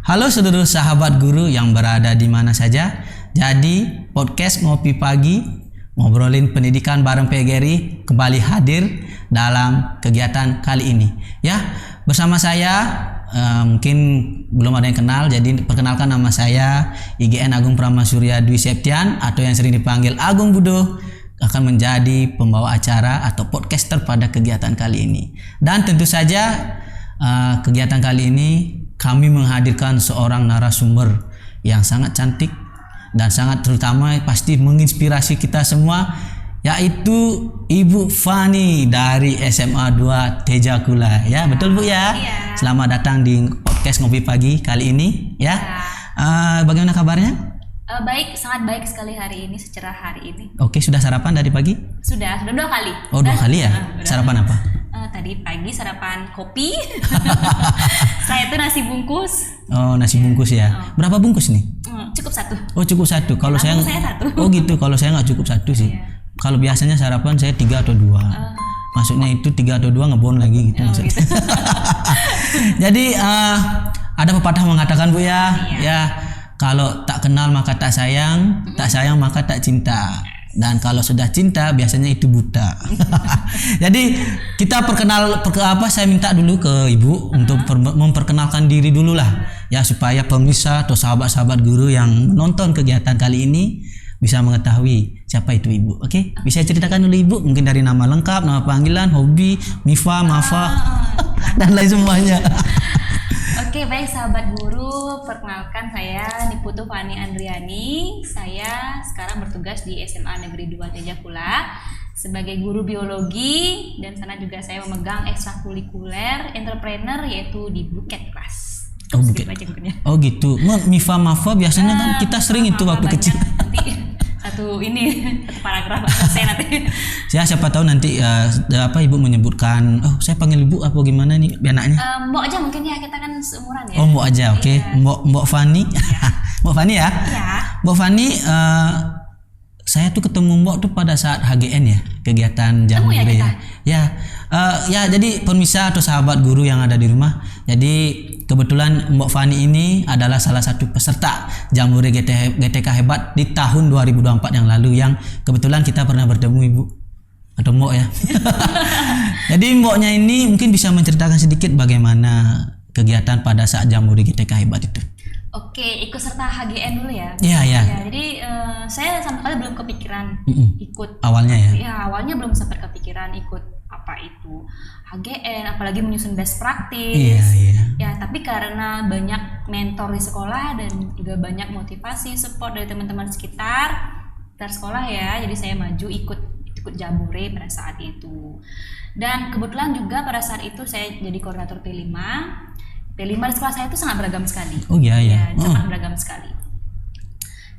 Halo seluruh sahabat guru yang berada di mana saja. Jadi podcast Ngopi Pagi, ngobrolin pendidikan bareng PGRI kembali hadir dalam kegiatan kali ini. Ya, bersama saya mungkin belum ada yang kenal, jadi perkenalkan nama saya IGN Agung Pramasurya Dwi Septian atau yang sering dipanggil Agung Budo, akan menjadi pembawa acara atau podcaster pada kegiatan kali ini. Dan tentu saja kegiatan kali ini kami menghadirkan seorang narasumber yang sangat cantik dan sangat terutama pasti menginspirasi kita semua, yaitu Ibu Fani dari SMA 2 Tejakula. Ya, betul Bu ya? Iya. Selamat datang di podcast Ngopi Pagi kali ini ya. Bagaimana kabarnya? Baik, sangat baik sekali hari ini, secerah hari ini. Oke, sudah sarapan dari pagi? Sudah 2 kali. Oh, 2 kali ya? Udah. Sarapan apa? Tadi pagi sarapan kopi. Saya itu nasi bungkus. Oh, nasi bungkus ya. Berapa bungkus nih? Cukup 1. Oh, cukup 1. Kalau saya 1. Oh gitu, kalau saya nggak cukup 1 sih. Iya. Kalau biasanya sarapan saya 3 atau 2. Maksudnya itu 3 atau 2 ngebon lagi gitu maksudnya. Gitu. Jadi ada pepatah mengatakan Bu ya, Iya. ya kalau tak kenal maka tak sayang, tak sayang maka tak cinta. Dan kalau sudah cinta biasanya itu buta. Jadi kita saya minta dulu ke Ibu untuk memperkenalkan diri dulu lah ya, supaya pemirsa atau sahabat-sahabat guru yang menonton kegiatan kali ini bisa mengetahui siapa itu Ibu. Oke? Bisa ceritakan dulu Ibu, mungkin dari nama lengkap, nama panggilan, hobi, Mifa, Mafa dan lain semuanya. Oke, baik sahabat guru, perkenalkan saya Niputu Fani Andriani. Saya sekarang bertugas di SMA Negeri 2 Tejakula sebagai guru biologi, dan sana juga saya memegang ekstrakurikuler entrepreneur yaitu di Blue Cat Class. Oh, Blue Cat. Oh gitu. Mifa Mafa biasanya kan kita sering itu waktu kecil. Nanti satu paragraf saya nanti. Siapa tahu nanti Ibu menyebutkan, oh saya panggil Ibu apa gimana nih anaknya? Mbok aja mungkin ya, kita kan seumuran ya. Oh Mbok aja, oke. Iya. Mbok Fani. Mbok Fani ya? Iya. Mbok Fani, saya tuh ketemu Mbok tuh pada saat HGN ya, kegiatan Jambore ya. Ya, jadi pemirsa atau sahabat guru yang ada di rumah. Jadi kebetulan Mbok Fani ini adalah salah satu peserta Jambore GTK Hebat di tahun 2024 yang lalu, yang kebetulan kita pernah bertemu Ibu atau Mbok ya. Jadi Mboknya ini mungkin bisa menceritakan sedikit bagaimana kegiatan pada saat Jambore GTK Hebat itu. Oke, ikut serta HGN dulu ya. Iya. Ya, jadi saya sama sekali belum kepikiran ikut. Awalnya ya? Ya, awalnya belum sempat kepikiran ikut apa itu HGN, apalagi menyusun best practice. Iya. Ya, tapi karena banyak mentor di sekolah dan juga banyak motivasi, support dari teman-teman sekitar sekolah ya, jadi saya maju ikut Jambore pada saat itu. Dan kebetulan juga pada saat itu saya jadi koordinator P5 di sekolah saya itu sangat beragam sekali. Oh iya. Sangat beragam sekali.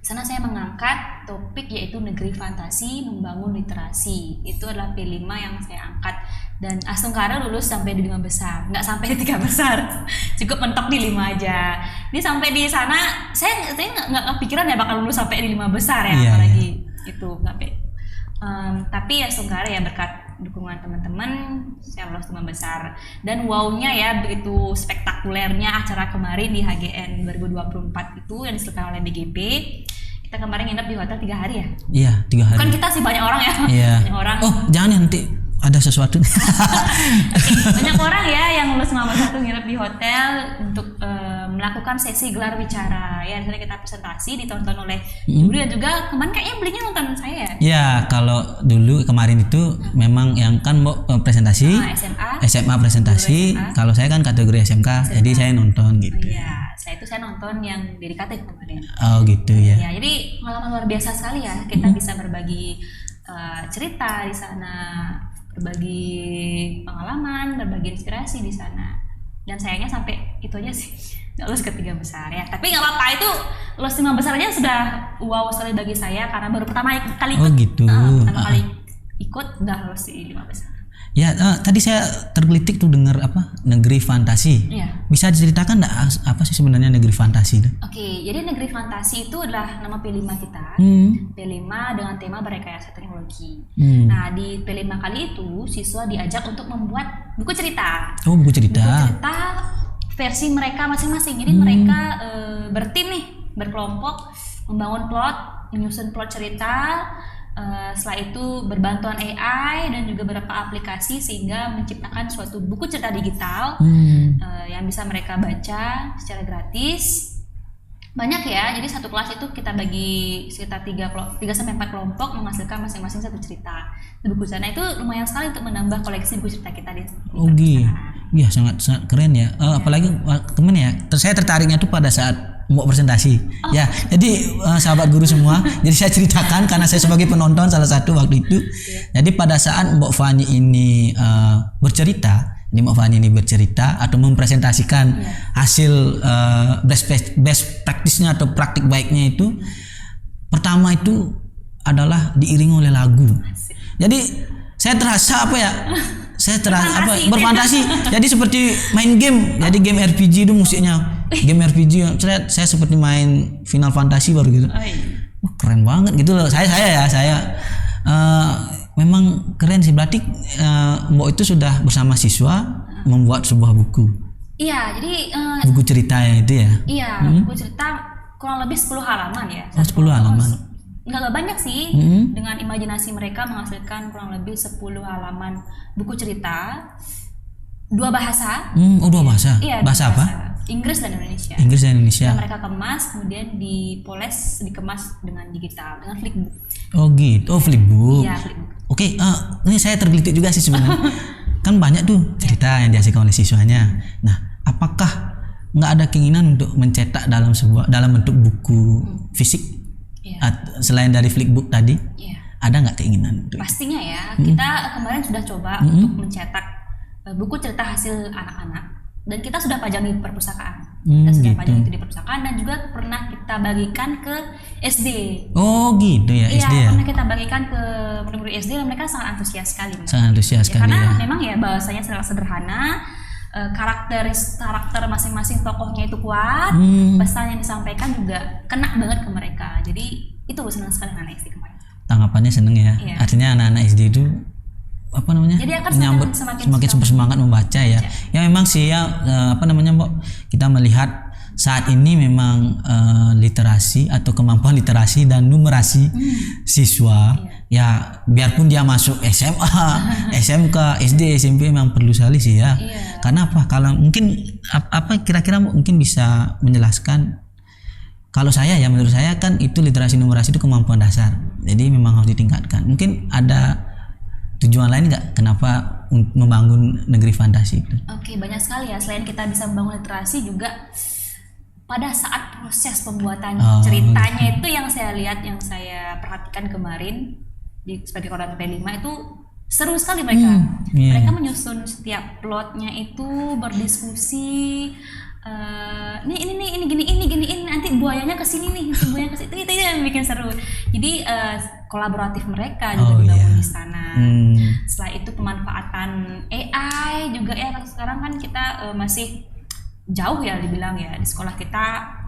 Di sana saya mengangkat topik yaitu negeri fantasi membangun literasi. Itu adalah P5 yang saya angkat, dan Astungkara lulus sampai di 5 besar, nggak sampai di 3 besar. Cukup mentok di 5 aja. Ini sampai di sana saya nggak kepikiran ya bakal lulus sampai di 5 besar ya, apalagi itu sampai. Tapi Astungkara ya berkat dukungan teman-teman saya lolos 5 besar, dan wow-nya ya begitu spektakulernya acara kemarin di HGN 2024 itu yang diselenggarakan oleh BGP. Kita kemarin nginep di hotel 3 hari ya? Iya, 3 hari. Bukan kita sih, banyak orang ya. Iya. Banyak orang. Oh jangan ya, nanti ada sesuatu. Banyak orang ya yang lulus 5 besar tuh nginep di hotel untuk melakukan sesi gelar bicara ya. Di sana kita presentasi, ditonton oleh juri, dan juga kemarin kayaknya belinya nonton saya. Ya, kalau dulu kemarin itu memang yang kan mau presentasi SMA presentasi. Kalau saya kan kategori SMK, jadi saya nonton gitu. Iya, saya nonton yang dedikatif kemarin. Oh gitu ya. Ya, jadi pengalaman luar biasa sekali ya. Kita bisa berbagi cerita di sana, berbagi pengalaman, berbagi inspirasi di sana. Dan sayangnya sampai itu aja sih, nggak lulus ke 3 besar ya. Tapi nggak apa-apa, itu lulus 5 besar aja sudah wow sekali bagi saya, karena baru pertama kali ikut. Oh gitu. Pertama kali ikut udah lulus di 5 besar. Ya, tadi saya tergelitik tuh dengar apa negeri fantasi. Iya. Bisa diceritakan nggak apa sih sebenarnya negeri fantasi itu? Oke, jadi negeri fantasi itu adalah nama P5 kita. P5 dengan tema berrekayasa teknologi. Nah, di P5 kali itu siswa diajak untuk membuat buku cerita. Oh, buku cerita. Buku cerita versi mereka masing-masing. Jadi mereka bertim nih, berkelompok, membangun plot, menyusun plot cerita. Setelah itu berbantuan AI dan juga beberapa aplikasi sehingga menciptakan suatu buku cerita digital yang bisa mereka baca secara gratis. Banyak ya, jadi satu kelas itu kita bagi sekitar 3 sampai 4 kelompok menghasilkan masing-masing satu cerita. Buku cerita itu lumayan sekali untuk menambah koleksi buku cerita kita di Iya, sangat keren ya. Apalagi temen ya, saya tertariknya tuh pada saat mau presentasi. Ya, jadi sahabat guru semua, jadi saya ceritakan karena saya sebagai penonton salah satu waktu itu. Jadi pada saat Mbak Fani ini bercerita, atau mempresentasikan hasil best practice-nya atau praktik baiknya itu, pertama itu adalah diiringi oleh lagu. Jadi saya terasa berfantasi. Jadi seperti main game. Jadi game RPG itu musiknya. Game RPG saya seperti main Final Fantasy baru gitu. Wah, keren banget gitu loh. Saya memang keren sih. Berarti Mbak itu sudah bersama siswa membuat sebuah buku. Iya, jadi buku cerita ya itu ya. Iya, buku cerita kurang lebih 10 halaman ya. 10 halaman. Nggak banyak sih, dengan imajinasi mereka menghasilkan kurang lebih 10 halaman buku cerita, 2 bahasa. 2 bahasa? Iya, bahasa apa? Inggris dan Indonesia. Inggris dan Indonesia. Yang mereka kemas, kemudian dikemas dengan digital, dengan Flipbook. Oh gitu, Flipbook. Iya, Flipbook. Oke, ini saya tergelitik juga sih sebenarnya. Kan banyak tuh cerita yang dihasilkan oleh siswanya. Nah, apakah nggak ada keinginan untuk mencetak dalam bentuk buku fisik? Selain dari Flipbook tadi, ada nggak keinginan? Pastinya ya, kita kemarin sudah coba untuk mencetak buku cerita hasil anak-anak dan kita sudah pajang di perpustakaan. Kita sudah pajang itu di perpustakaan dan juga pernah kita bagikan ke SD. Oh gitu ya, SD ya. Pernah kita bagikan ke murid-murid SD dan mereka sangat antusias sekali. Sangat antusias sekali. Karena memang ya bahasanya sangat sederhana. Karakter masing-masing tokohnya itu kuat, pesan yang disampaikan juga kena banget ke mereka. Jadi itu senang sekali anak SD kemarin. Tanggapannya seneng ya. Iya. Artinya anak-anak SD itu Jadi akan semakin semangat membaca ya. Ya memang sih ya Mbak, kita melihat saat ini memang literasi atau kemampuan literasi dan numerasi siswa ya biarpun dia masuk SMA, SMK, SD, SMP memang perlu sekali sih ya. Karena apa? Kalau mungkin kira-kira mungkin bisa menjelaskan, kalau menurut saya kan itu literasi numerasi itu kemampuan dasar. Jadi memang harus ditingkatkan. Mungkin ada tujuan lain nggak kenapa membangun negeri fantasi itu? Oke, banyak sekali ya. Selain kita bisa membangun literasi juga pada saat proses pembuatan ceritanya itu yang saya lihat, yang saya perhatikan kemarin sebagai koordinator P5 itu seru sekali mereka. Mereka menyusun setiap plotnya itu, berdiskusi. Ini gini nanti buayanya kesini nih, buayanya kesini. Itu yang bikin seru. Jadi kolaboratif mereka juga dibangun di sana. Setelah itu pemanfaatan AI juga ya. Sekarang kan kita masih jauh ya dibilang ya, di sekolah kita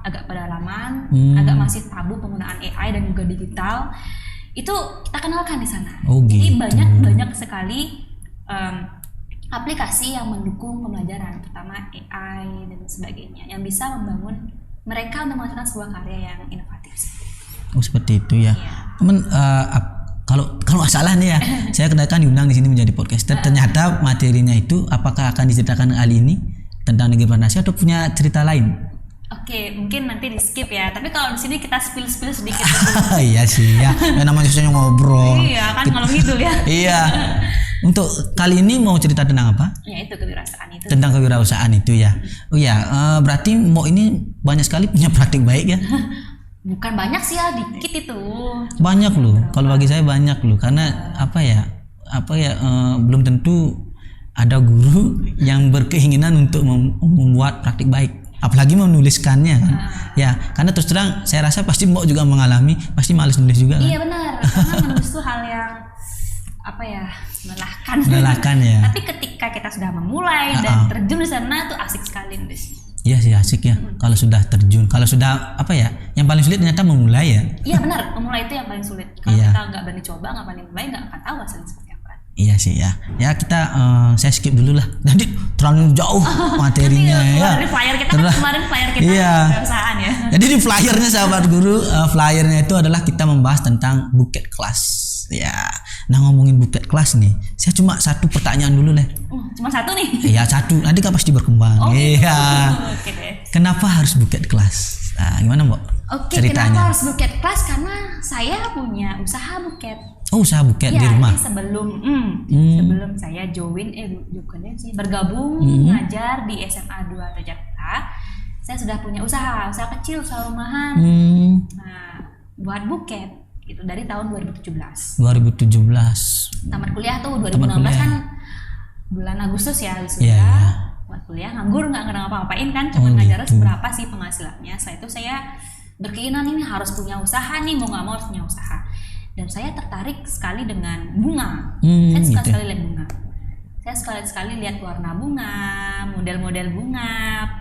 agak pedalaman, agak masih tabu penggunaan AI dan juga digital. Itu kita kenalkan di sana. Jadi banyak sekali aplikasi yang mendukung pembelajaran, terutama AI dan sebagainya, yang bisa membangun mereka untuk menghasilkan sebuah karya yang inovatif. Seperti itu ya. Teman, kalau nggak salah nih ya, saya kan diundang di sini menjadi podcaster. Ternyata materinya itu apakah akan diceritakan kali ini tentang negeri fantasi atau punya cerita lain? Oke, mungkin nanti di skip ya. Tapi kalau di sini kita spill sedikit. Iya sih ya. Namanya susahnya ngobrol. Iya kan kalau gitu ya. Iya. Untuk kali ini mau cerita tentang apa? Ya itu kewirausahaan itu. Tentang kewirausahaan itu ya. Oh ya, berarti Mbok ini banyak sekali punya praktik baik ya? Bukan banyak sih ya, dikit itu. Banyak loh. Kalau bagi saya banyak loh. Karena belum tentu ada guru yang berkeinginan untuk membuat praktik baik, apalagi menuliskannya kan. Ya, karena terus terang saya rasa pasti Mbok juga mengalami, pasti malas nulis juga kan. Iya benar, karena menulis itu hal yang melelahkan ya. Tapi ketika kita sudah memulai dan terjun di sana tuh asik sekali nulis. Iya sih asik ya. Kalau sudah terjun, kalau sudah yang paling sulit ternyata memulai ya. Iya benar, memulai itu yang paling sulit. Kalau kita nggak berani coba, nggak berani mulai, nggak akan tahu hasilnya seperti apa. Iya sih ya. Ya kita saya skip dulu lah. Nanti terlalu jauh materinya Nanti ya. dari flyer kita kan kemarin flyer kita Iya. perusahaan ya. Jadi di flyernya sahabat guru, flyernya itu adalah kita membahas tentang buket kelas. Ya. Nah ngomongin buket kelas nih, saya cuma satu pertanyaan dulu deh. Cuma satu nih. Iya satu, nanti kan pasti berkembang. Gitu. Iya. Oke deh. Kenapa harus buket kelas? Nah, gimana Mbak? Oke, Ceritanya. kenapa harus buket kelas? Karena saya punya usaha buket. Oh usaha buket Ya, di rumah. ini sebelum saya join bukannya sih bergabung ngajar di SMA 2 Jakarta, saya sudah punya usaha kecil, usaha rumahan. Nah, buat buket itu dari tahun 2017. 2017. Tamat kuliah tuh 2016 Tamat kuliah. kan bulan Agustus ya wisuda. Iya, iya. Buat kuliah nganggur nggak ngapa-ngapain kan, cuma ngajar gitu. berapa sih penghasilannya. Setelah itu saya berkeinginan ini harus punya usaha nih, mau nggak mau harus punya usaha. Dan saya tertarik sekali dengan bunga. Saya suka gitu. sekali lihat bunga. Saya sekali lihat warna bunga, model-model bunga,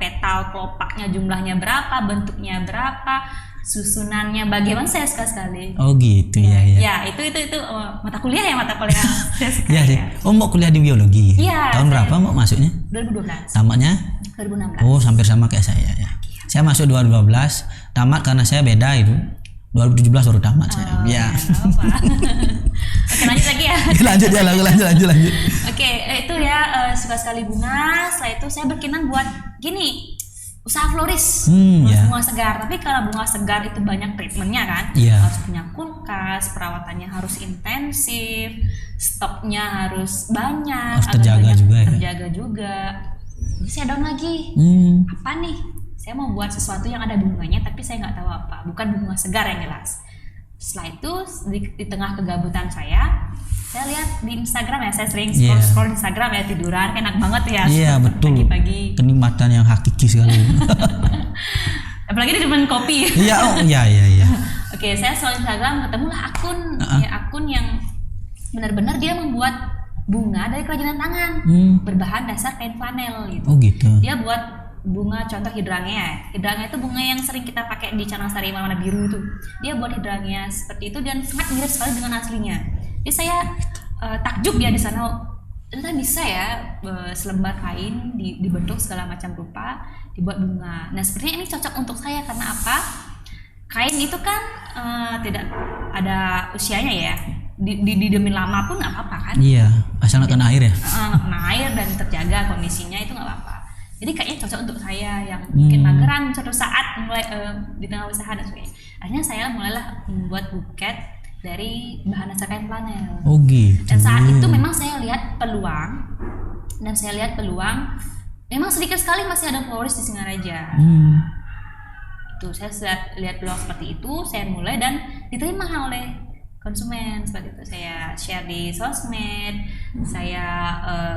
petal kelopaknya jumlahnya berapa, bentuknya berapa, susunannya bagaimana, saya suka sekali. Oh gitu ya. Ya, itu mata kuliah saya suka Iya sih. Oh mau kuliah di biologi. Iya, Tahun saya- berapa mau masuknya? 2012. Tamatnya? 2016. Oh hampir sama kayak saya ya. Saya masuk 2012, tamat karena saya beda itu. 2017 baru tamat saya. Ya. Oke, lanjut lagi ya. lanjut ya, lanjut. Oke, itu ya suka sekali bunga. Setelah itu saya berkenan buat gini, usaha floris, ya. bunga segar. Tapi kalau bunga segar itu banyak treatmentnya kan, Iya. harus punya kulkas, perawatannya harus intensif, stoknya harus banyak, Harus agar terjaga banyak juga ya. terjaga juga. Jadi saya down lagi. Apa nih? Saya mau buat sesuatu yang ada bunganya, tapi saya nggak tahu apa. Bukan bunga segar yang jelas. Setelah itu di tengah kegabutan saya lihat di Instagram ya, saya sering scroll Instagram ya, tiduran enak banget ya. Iya betul. Pagi-pagi. Kenikmatan yang hakiki sekali. Apalagi di depan kopi. Iya, oh iya. Oke, saya scroll Instagram, ketemulah akun yang benar-benar dia membuat bunga dari kerajinan tangan berbahan dasar kain flanel gitu. Oh gitu. Dia buat bunga, contoh hidrangnya. Hidrangnya itu bunga yang sering kita pakai di canang sari warna biru itu. Dia buat hidrangnya seperti itu dan sangat mirip sekali dengan aslinya. Jadi saya takjub ya di sana. Ternyata bisa ya selembar kain dibentuk segala macam rupa dibuat bunga. Nah sepertinya ini cocok untuk saya karena apa? Kain itu kan tidak ada usianya ya. Didemin lama pun nggak apa-apa kan? Iya, asal nggak kena air ya. Kena air dan terjaga kondisinya itu nggak apa-apa. Jadi kayaknya cocok untuk saya yang mungkin mageran suatu saat mulai di tengah usaha dan sebagainya. Akhirnya saya mulailah membuat buket dari bahan dasar kain flanel. Oh gitu. Dan saat itu memang saya lihat peluang, memang sedikit sekali masih ada florist di Singaraja. Itu saya lihat peluang seperti itu, saya mulai dan diterima oleh konsumen seperti itu. Saya share di sosmed, saya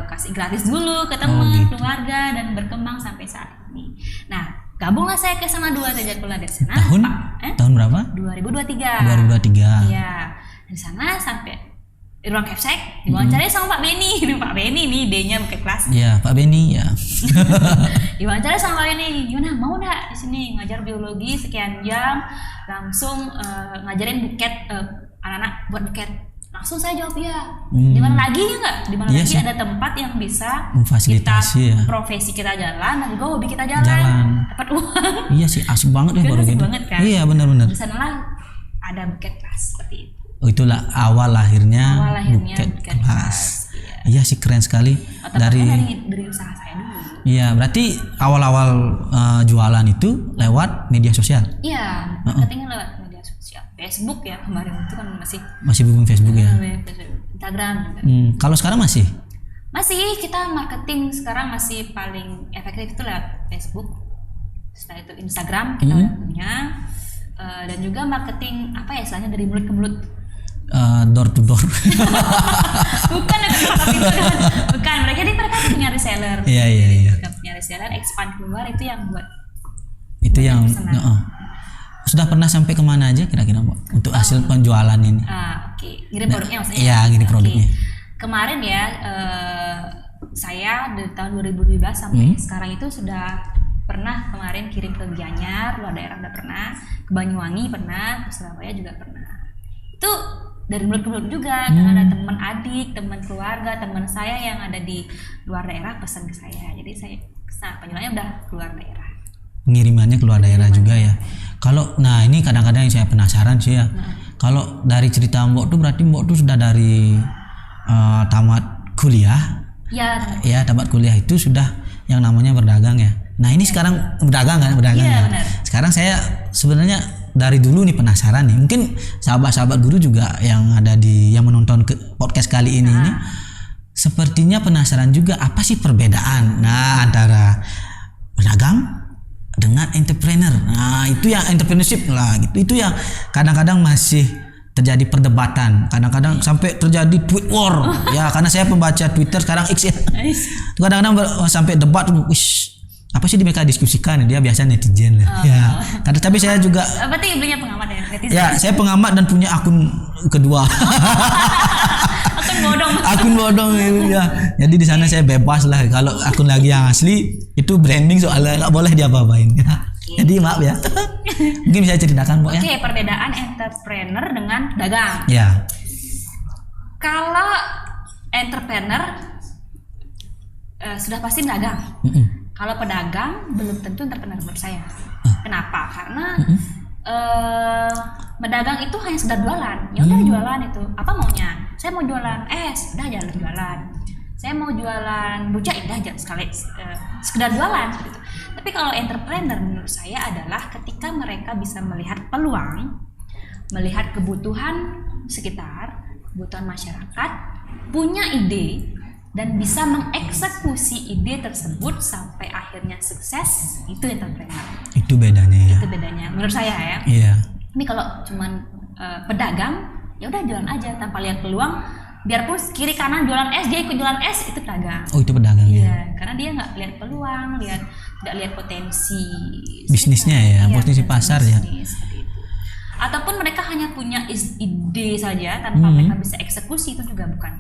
kasih gratis dulu ke teman, keluarga dan berkembang sampai saat ini. Nah, gabunglah saya ke SMA 2 Jakarta dari sana. Tahun berapa? 2023. Iya. Dari sana sampai di ruang Kepsek, diwawancara sama Pak Beni. Pak Beni nih idenya buket kelas. Iya, Pak Beni ya. Diwawancara sama Pak Beni, gimana mau enggak di sini ngajar biologi sekian jam, langsung ngajarin buket anak-anak buat buket. Langsung saya jawab ya. Di mana lagi ya enggak? Di mana lagi ada tempat yang bisa memfasilitasi kita, ya. profesi kita jalan dan juga hobi kita jalan. Dapat uang. Iya sih, asik banget ya baru Asik gitu. banget kan? Iya benar-benar. Di sanalah ada buket kelas seperti itu. Oh, itulah awal lahirnya buket kelas. kelas. Iya sih keren sekali. Dari usaha saya dulu. Iya, berarti awal-awal jualan itu lewat media sosial. Iya, marketingnya lewat media sosial. Facebook ya kemarin itu kan masih belum Facebook ya. Instagram juga. Kalau sekarang masih? Masih, kita marketing sekarang masih paling efektif itu lewat Facebook. Setelah itu Instagram kita udah punya. Dan juga marketing apa ya istilahnya dari mulut ke mulut. Door to door. Bukan bukan mereka punya reseller. Iya. Mereka punya reseller, expand keluar itu yang buat. Itu yang sudah pernah sampai kemana aja kira-kira Mbak untuk hasil penjualan ini? Oke. Ngirim produknya maksudnya? Iya, ngirim produknya. Kemarin ya saya dari tahun 2017 sampai sekarang itu sudah pernah kemarin kirim ke Gianyar, luar daerah udah pernah, ke Banyuwangi pernah, ke Surabaya juga pernah. Itu dari mulut ke mulut juga, karena ada teman adik, teman keluarga, teman saya yang ada di luar daerah pesan ke saya. Jadi saya penjualannya udah keluar daerah. Pengirimannya keluar daerah juga ya. Kalau nah ini kadang-kadang yang saya penasaran sih ya. Kalau dari cerita Mbok tuh berarti Mbok tuh sudah dari tamat kuliah. Ya, tamat kuliah itu sudah yang namanya berdagang ya. Nah, ini sekarang berdagang ya. Benar. Sekarang saya sebenarnya dari dulu nih penasaran nih. Mungkin sahabat-sahabat guru juga yang ada yang menonton podcast kali ini sepertinya penasaran juga apa sih perbedaan antara berdagang dengan entrepreneur. Nah, itu yang entrepreneurship lah gitu. Itu yang kadang-kadang masih terjadi perdebatan, kadang-kadang sampai terjadi tweet war ya, karena saya pembaca Twitter sekarang X ya. Kadang-kadang sampai debat, apa sih mereka diskusikan, dia biasa netizen lah. Ya, tapi saya juga berarti ibunya pengamat ya, netizen. Ya, saya pengamat dan punya akun kedua. Akun bodong ya. Jadi di sana saya bebas lah, kalau akun lagi yang asli itu branding soalnya nggak boleh diapa-apain. Jadi maaf ya. Mungkin bisa ceritakan Mbok ya. Oke, perbedaan entrepreneur dengan dagang. Ya. Kalau entrepreneur sudah pasti dagang. Kalau pedagang belum tentu entrepreneur menurut saya. Kenapa? Karena pedagang itu hanya sekedar jualan. Ya udah jualan itu. Apa maunya? Saya mau jualan es, udah jalan jualan. Saya mau jualan rujak, udah sekali sekedar jualan gitu. Tapi kalau entrepreneur menurut saya adalah ketika mereka bisa melihat peluang, melihat kebutuhan sekitar, kebutuhan masyarakat, punya ide dan bisa mengeksekusi ide tersebut sampai akhirnya sukses, itu entrepreneur. Itu bedanya ya. Itu bedanya menurut saya ya. Iya. Ini kalau cuman pedagang, ya udah jualan aja tanpa lihat peluang. Biarpun kiri kanan jualan es, dia ikut jualan es, itu pedagang. Oh, itu pedagang ya. Karena dia nggak lihat peluang, tidak lihat potensi bisnisnya ya, potensi pasar ya. Ataupun mereka hanya punya ide saja tanpa mereka bisa eksekusi, itu juga bukan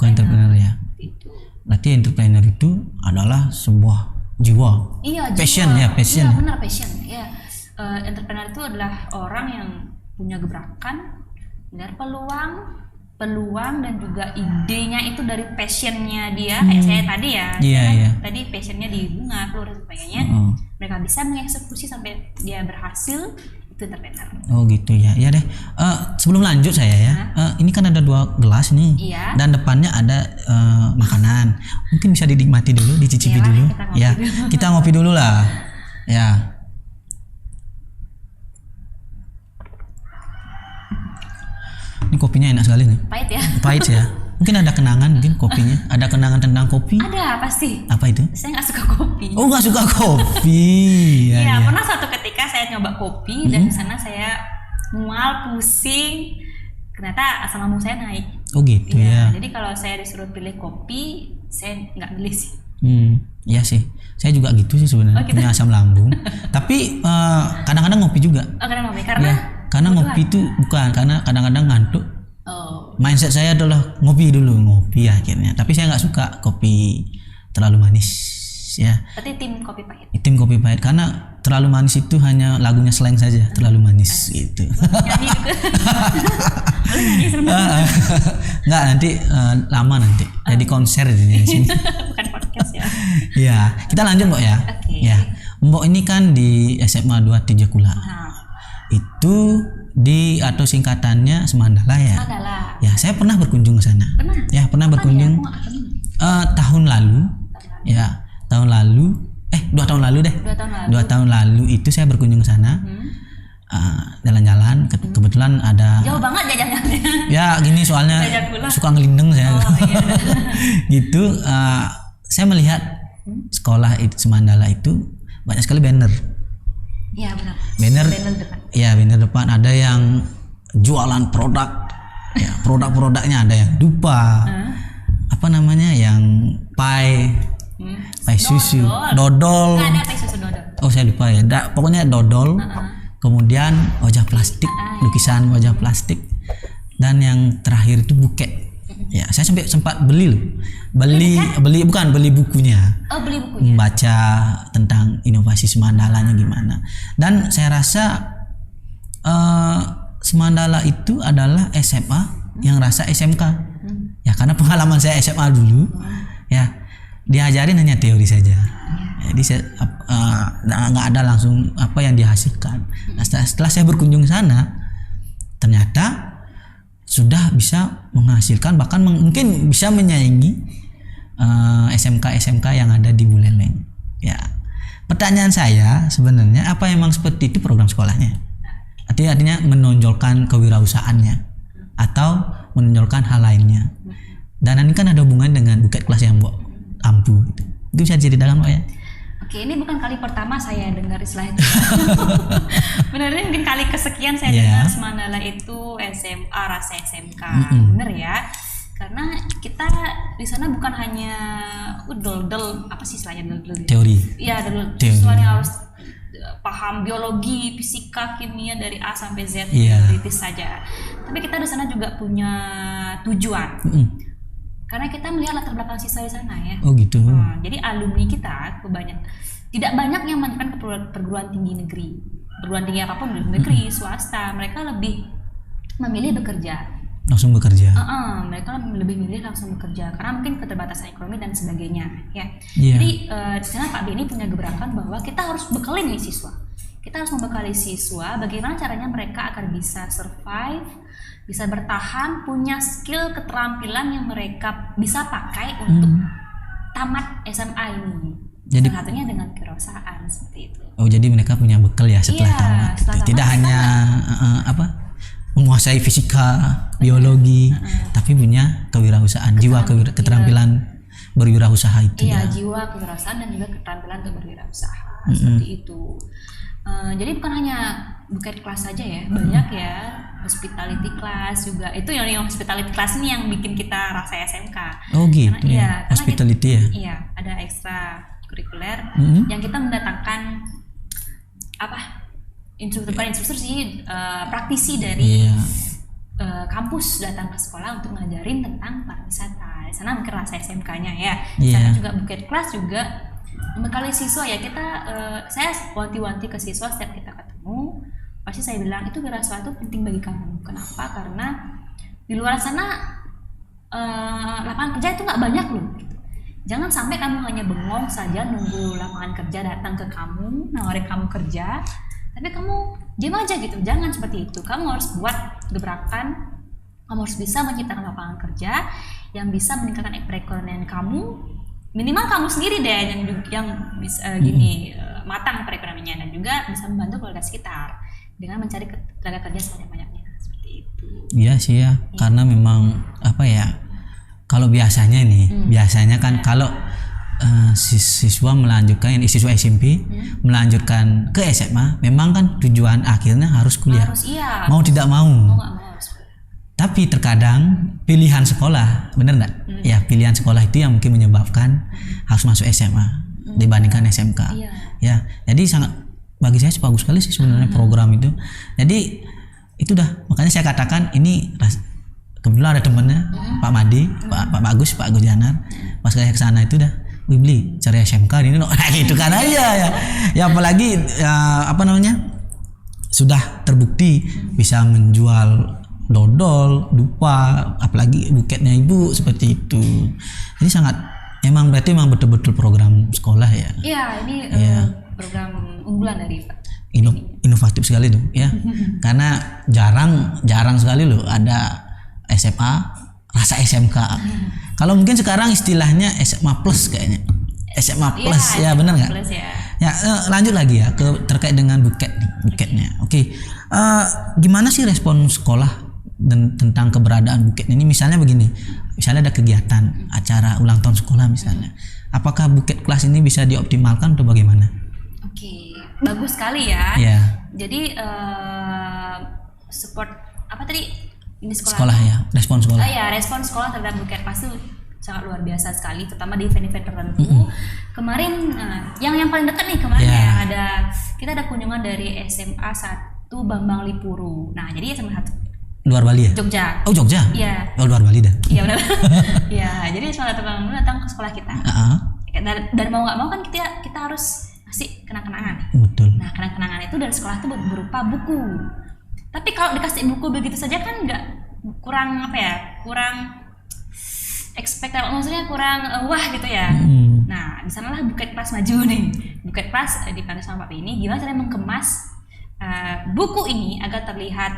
entrepreneur ya. Itu. Berarti entrepreneur itu adalah sebuah jiwa. Iya, passion jiwa. Ya, passion. Iya, benar passion. Ya. Entrepreneur itu adalah orang yang punya gebrakan, melihat peluang dan juga idenya itu dari passionnya dia. Saya tadi ya, tadi passionnya di bunga, telur dan sebagainya. Mereka bisa mengeksekusi sampai dia berhasil, itu entrepreneur. Oh gitu ya, ya deh. Sebelum lanjut saya ya, ini kan ada 2 gelas nih, dan depannya ada makanan. Mungkin bisa dinikmati dulu, dicicipi dulu. Kita ngopi dulu lah. Ya. Ini kopinya enak sekali nih. Pahit ya? Pahit ya. Mungkin ada kenangan mungkin kopinya. Ada kenangan tentang kopi? Ada pasti. Apa itu? Saya nggak suka kopi. Oh, nggak suka kopi. Iya, pernah suatu ketika saya nyoba kopi dan di sana saya mual, pusing. Ternyata asam lambung saya naik. Oh gitu ya. Jadi kalau saya disuruh pilih kopi, saya nggak pilih sih. Iya sih. Saya juga gitu sih sebenarnya, punya asam lambung. Tapi kadang-kadang ngopi juga. Oh, kadang ngopi karena karena ngopi itu bukan karena kadang-kadang ngantuk. Mindset saya adalah ngopi akhirnya. Tapi saya nggak suka kopi terlalu manis ya. Berarti tim kopi pahit. Tim kopi pahit karena terlalu manis itu hanya lagunya slang saja, terlalu manis gitu. Nyanyi juga. Boleh nyanyi sebentar. Nggak, nanti lama nanti jadi konser di sini. Bukan podcast ya. Ya, kita lanjut Mbok ya. Ya, Mbok ini kan di SMA 2 Tijakula. Itu atau singkatannya Semandala ya. Ya, saya pernah berkunjung ke sana. Ya, pernah berkunjung. Tahun lalu. Ya, tahun lalu. 2 tahun lalu deh. 2 tahun lalu itu saya berkunjung ke sana. Jalan-jalan, kebetulan ada. Jauh banget jalan-jalannya. Ya, gini soalnya suka ngelindeng saya. Gitu. Saya melihat sekolah itu Semandala itu banyak sekali banner. Iya benar. Banner depan. Ya, banner depan ada yang jualan produk. Ya, produk-produknya ada yang dupa. Apa namanya? Yang pie susu, dodol. Nggak ada pie susu dodol. Oh, saya lupa ya. Pokoknya dodol. Kemudian wajah plastik, lukisan wajah plastik. Dan yang terakhir itu buket. Ya, saya sempat beli loh. Beli bukunya. Oh, beli bukunya. Membaca tentang inovasi Semandalanya gimana. Dan saya rasa Semandala itu adalah SMA yang rasa SMK. Ya karena pengalaman saya SMA dulu, ya diajarin hanya teori saja. Jadi saya nggak ada langsung apa yang dihasilkan. Nah, setelah saya berkunjung sana, ternyata sudah bisa menghasilkan, bahkan mungkin bisa menyaingi SMK yang ada di Buleleng. Ya, pertanyaan saya sebenarnya apa emang seperti itu program sekolahnya? Artinya menonjolkan kewirausahaannya atau menonjolkan hal lainnya. Dan ini kan ada hubungan dengan buket kelas yang Mbok ampu. Itu bisa diceritakan Mbak ya? Oke, ini bukan kali pertama saya dengar istilah itu. Benernya mungkin kali kesekian saya dengar Semanala itu SMA, rasa SMK. Bener ya? Karena kita di sana bukan hanya dol-dol, apa sih istilahnya dol-dol? Teori. Iya, dol. Siswanya harus paham biologi, fisika, kimia dari A sampai Z, teoritis saja. Tapi kita di sana juga punya tujuan. Karena kita melihat latar belakang siswa di sana ya. Oh gitu. Nah, jadi alumni kita tidak banyak yang melanjutkan ke perguruan tinggi negeri. Perguruan tinggi apapun, negeri, swasta, mereka lebih memilih bekerja. Langsung bekerja. Mereka lebih memilih langsung bekerja karena mungkin keterbatasan ekonomi dan sebagainya ya. Jadi di sana Pak Beni punya gebrakan bahwa kita harus bekali nih siswa. Kita harus membekali siswa bagaimana caranya mereka agar bisa survive, bisa bertahan, punya skill, keterampilan yang mereka bisa pakai untuk tamat SMA ini. Jadi salah satunya dengan kewirausahaan seperti itu. Oh, jadi mereka punya bekal ya setelah tamat. Tidak hanya menguasai fisika, biologi, tapi punya kewirausahaan, jiwa keterampilan berwirausaha itu. Iya, jiwa kewirausahaan dan juga keterampilan untuk berwirausaha seperti itu. Jadi bukan hanya buket kelas saja ya, banyak ya hospitality class juga. Itu yang hospitality class ini yang bikin kita rasa SMK. Oh gitu ya, hospitality ya. Iya, ada ekstra kurikuler yang kita mendatangkan instruktur sih praktisi dari kampus datang ke sekolah untuk ngajarin tentang pariwisata. Di sana mungkin rasa SMK-nya ya. Di sana juga buket kelas juga membekali siswa ya. Saya wanti-wanti ke siswa setiap kita ketemu, pasti saya bilang itu wirausaha itu penting bagi kamu. Kenapa? Karena di luar sana lapangan kerja itu nggak banyak loh. Gitu. Jangan sampai kamu hanya bengong saja nunggu lapangan kerja datang ke kamu, nawarin kamu kerja, tapi kamu diam aja gitu. Jangan seperti itu. Kamu harus buat gebrakan, kamu harus bisa menciptakan lapangan kerja yang bisa meningkatkan perekonomian kamu. Minimal kamu sendiri deh yang bisa matang perekonomiannya, dan juga bisa membantu keluarga sekitar dengan mencari tenaga kerja sebanyak-banyaknya seperti itu. Iya sih ya, karena memang kalau biasanya kan kalau siswa melanjutkan siswa SMP melanjutkan ke SMA, memang kan tujuan akhirnya harus kuliah. Mau tidak mau. Tapi terkadang pilihan sekolah, bener nggak? Ya pilihan sekolah itu yang mungkin menyebabkan harus masuk SMA dibandingkan SMK. Ya, jadi sangat bagi saya bagus sekali sih sebenarnya program itu. Jadi itu makanya saya katakan ini kebetulan ada temennya Pak Madi, Pak Bagus, Pak Agus Janar. Pas saya ke sana itu beli cari SMK ini gitu kan aja ya. Ya apalagi sudah terbukti bisa menjual dodol, dupa, apalagi buketnya ibu seperti itu. Jadi emang betul-betul program sekolah ya. Iya, ini program unggulan dari Pak. Inovatif sekali tuh ya. Karena jarang sekali loh ada SMA rasa SMK. Kalau mungkin sekarang istilahnya SMA plus kayaknya. SMA plus ya benar nggak? Ya lanjut lagi ya terkait dengan buketnya. Oke. Gimana sih respon sekolah dan tentang keberadaan buket ini? Misalnya begini, misalnya ada kegiatan acara ulang tahun sekolah misalnya, apakah buket kelas ini bisa dioptimalkan atau bagaimana? Oke, bagus sekali ya. Jadi support ini sekolah ya, respon sekolah. Respon sekolah terhadap buket kelas itu sangat luar biasa sekali, terutama di event-event tertentu. Kemarin yang paling dekat nih kemarin kita ada kunjungan dari SMA 1 Bambang Lipuru. Nah, jadi SMA 1 luar Bali ya? Jogja. Oh Jogja? Iya. Oh luar Bali dah. Iya benar. Iya, jadi SMA 1 Bambang Lipuru datang ke sekolah kita. Dan mau nggak mau kan kita harus kasih kenang-kenangan. Betul. Nah, kenang-kenangan itu dari sekolah itu berupa buku. Tapi kalau dikasih buku begitu saja kan kurang apa ya, kurang expect, maksudnya kurang wah gitu ya. Nah di sanalah Buket Plus maju nih. Buket Plus dipandu sama Pak ini gimana cara mengemas buku ini agar terlihat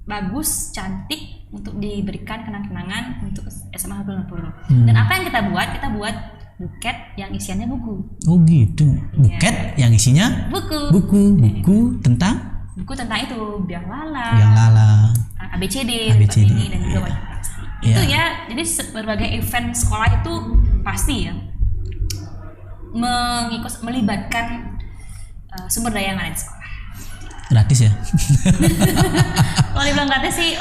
bagus, cantik untuk diberikan kenang-kenangan untuk SMA 2020. Dan apa yang kita buat? Kita buat buket yang isiannya buku. Oh gitu. Buket yang isinya buku tentang itu biang lala, ABCD, ini dan juga wajib plastik. Itu ya, jadi berbagai event sekolah itu pasti ya melibatkan sumber daya yang ada di sekolah. Gratis ya? Kalau dibilang gratis sih,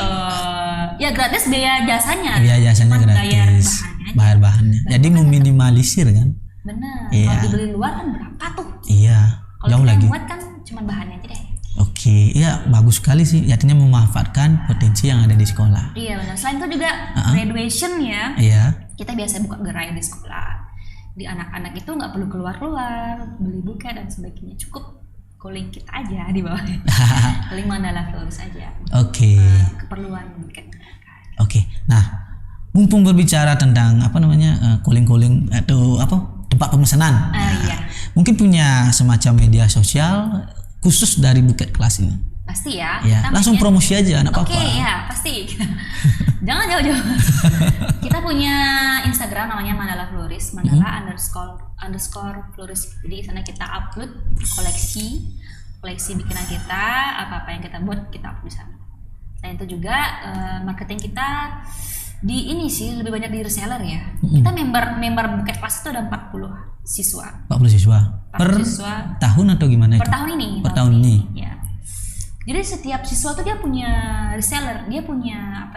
ya gratis biaya jasanya. Biaya jasanya gratis. Bayar bahannya. Jadi meminimalisir kan? Benar. Iya. Kalau dibeli luar kan berapa tuh? Iya. Kalau Jauh lagi. buat kan cuma bahannya aja deh. Oke, iya bagus sekali sih. Artinya memanfaatkan potensi yang ada di sekolah. Iya benar. Selain itu juga graduation ya. Iya. Kita biasa buka gerai di sekolah. Di anak-anak itu nggak perlu keluar-keluar beli buket dan sebagainya. Cukup calling kita aja di bawah. Calling Mandala Flores aja. Oke. Keperluan buket. Oke. Nah, mumpung berbicara tentang calling atau tempat pemesanan. Iya. Mungkin punya semacam media sosial khusus dari Buket Kelas ini. Pasti ya. Ya, langsung promosi aja anak apa-apa. Oke, ya pasti. Jangan jauh-jauh. Kita punya Instagram namanya Mandala Flores, Mandala _ Flores. Jadi di sana kita upload koleksi bikinan kita, apa-apa yang kita buat kita upload di sana. Selain itu juga marketing kita di ini sih lebih banyak di reseller ya. Kita member Buket Kelas itu ada 40 siswa. 40 siswa. Per tahun atau gimana? Per tahun ini. Per tahun ini. Ya. Jadi setiap siswa tuh dia punya reseller, dia punya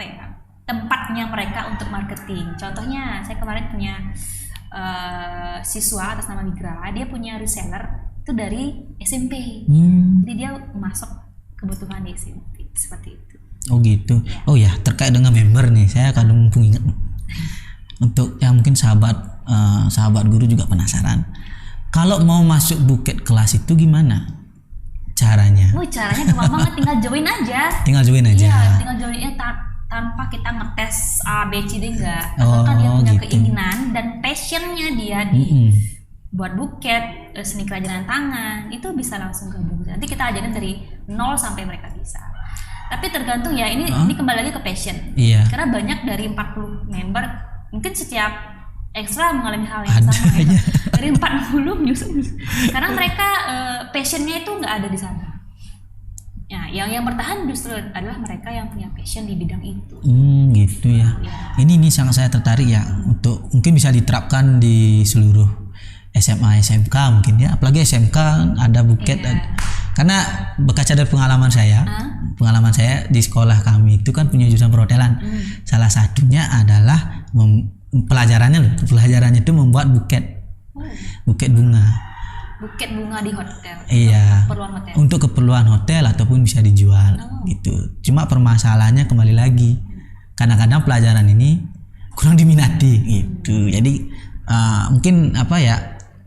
tempatnya mereka untuk marketing. Contohnya saya kemarin punya siswa atas nama Migra, dia punya reseller itu dari SMP. Jadi dia masuk kebutuhan di SMP seperti itu. Oh gitu. Ya. Oh ya, terkait dengan member nih, saya kadang mumpung ingat untuk yang mungkin sahabat guru juga penasaran. Kalau mau masuk Buket Kelas itu gimana caranya? Caranya gampang banget, tinggal join aja. Tinggal join aja. Iya, tinggal joinnya tanpa kita ngetes A, B, C, D enggak. Asalkan dia punya keinginan dan passionnya dia di buat buket, seni kerajinan tangan, itu bisa langsung gabung. Nanti kita ajarin dari 0 sampai mereka bisa. Tapi tergantung ya, ini kembali lagi ke passion. Iya. Karena banyak dari 40 member, mungkin setiap ekstra mengalami hal yang sama ya. Dari 40 nyusun. Karena mereka passionnya itu nggak ada di sana. Ya, yang bertahan justru adalah mereka yang punya passion di bidang itu. Gitu ya. Ini sangat saya tertarik ya, untuk mungkin bisa diterapkan di seluruh SMA SMK mungkin ya. Apalagi SMK ada buket. Karena berkaca dari pengalaman saya di sekolah kami itu kan punya jurusan perhotelan. Salah satunya adalah pelajarannya itu membuat buket bunga. Buket bunga di hotel. Iya. Keperluan hotel. Untuk keperluan hotel ataupun bisa dijual gitu. Cuma permasalahannya kembali lagi, kadang-kadang pelajaran ini kurang diminati gitu. Jadi mungkin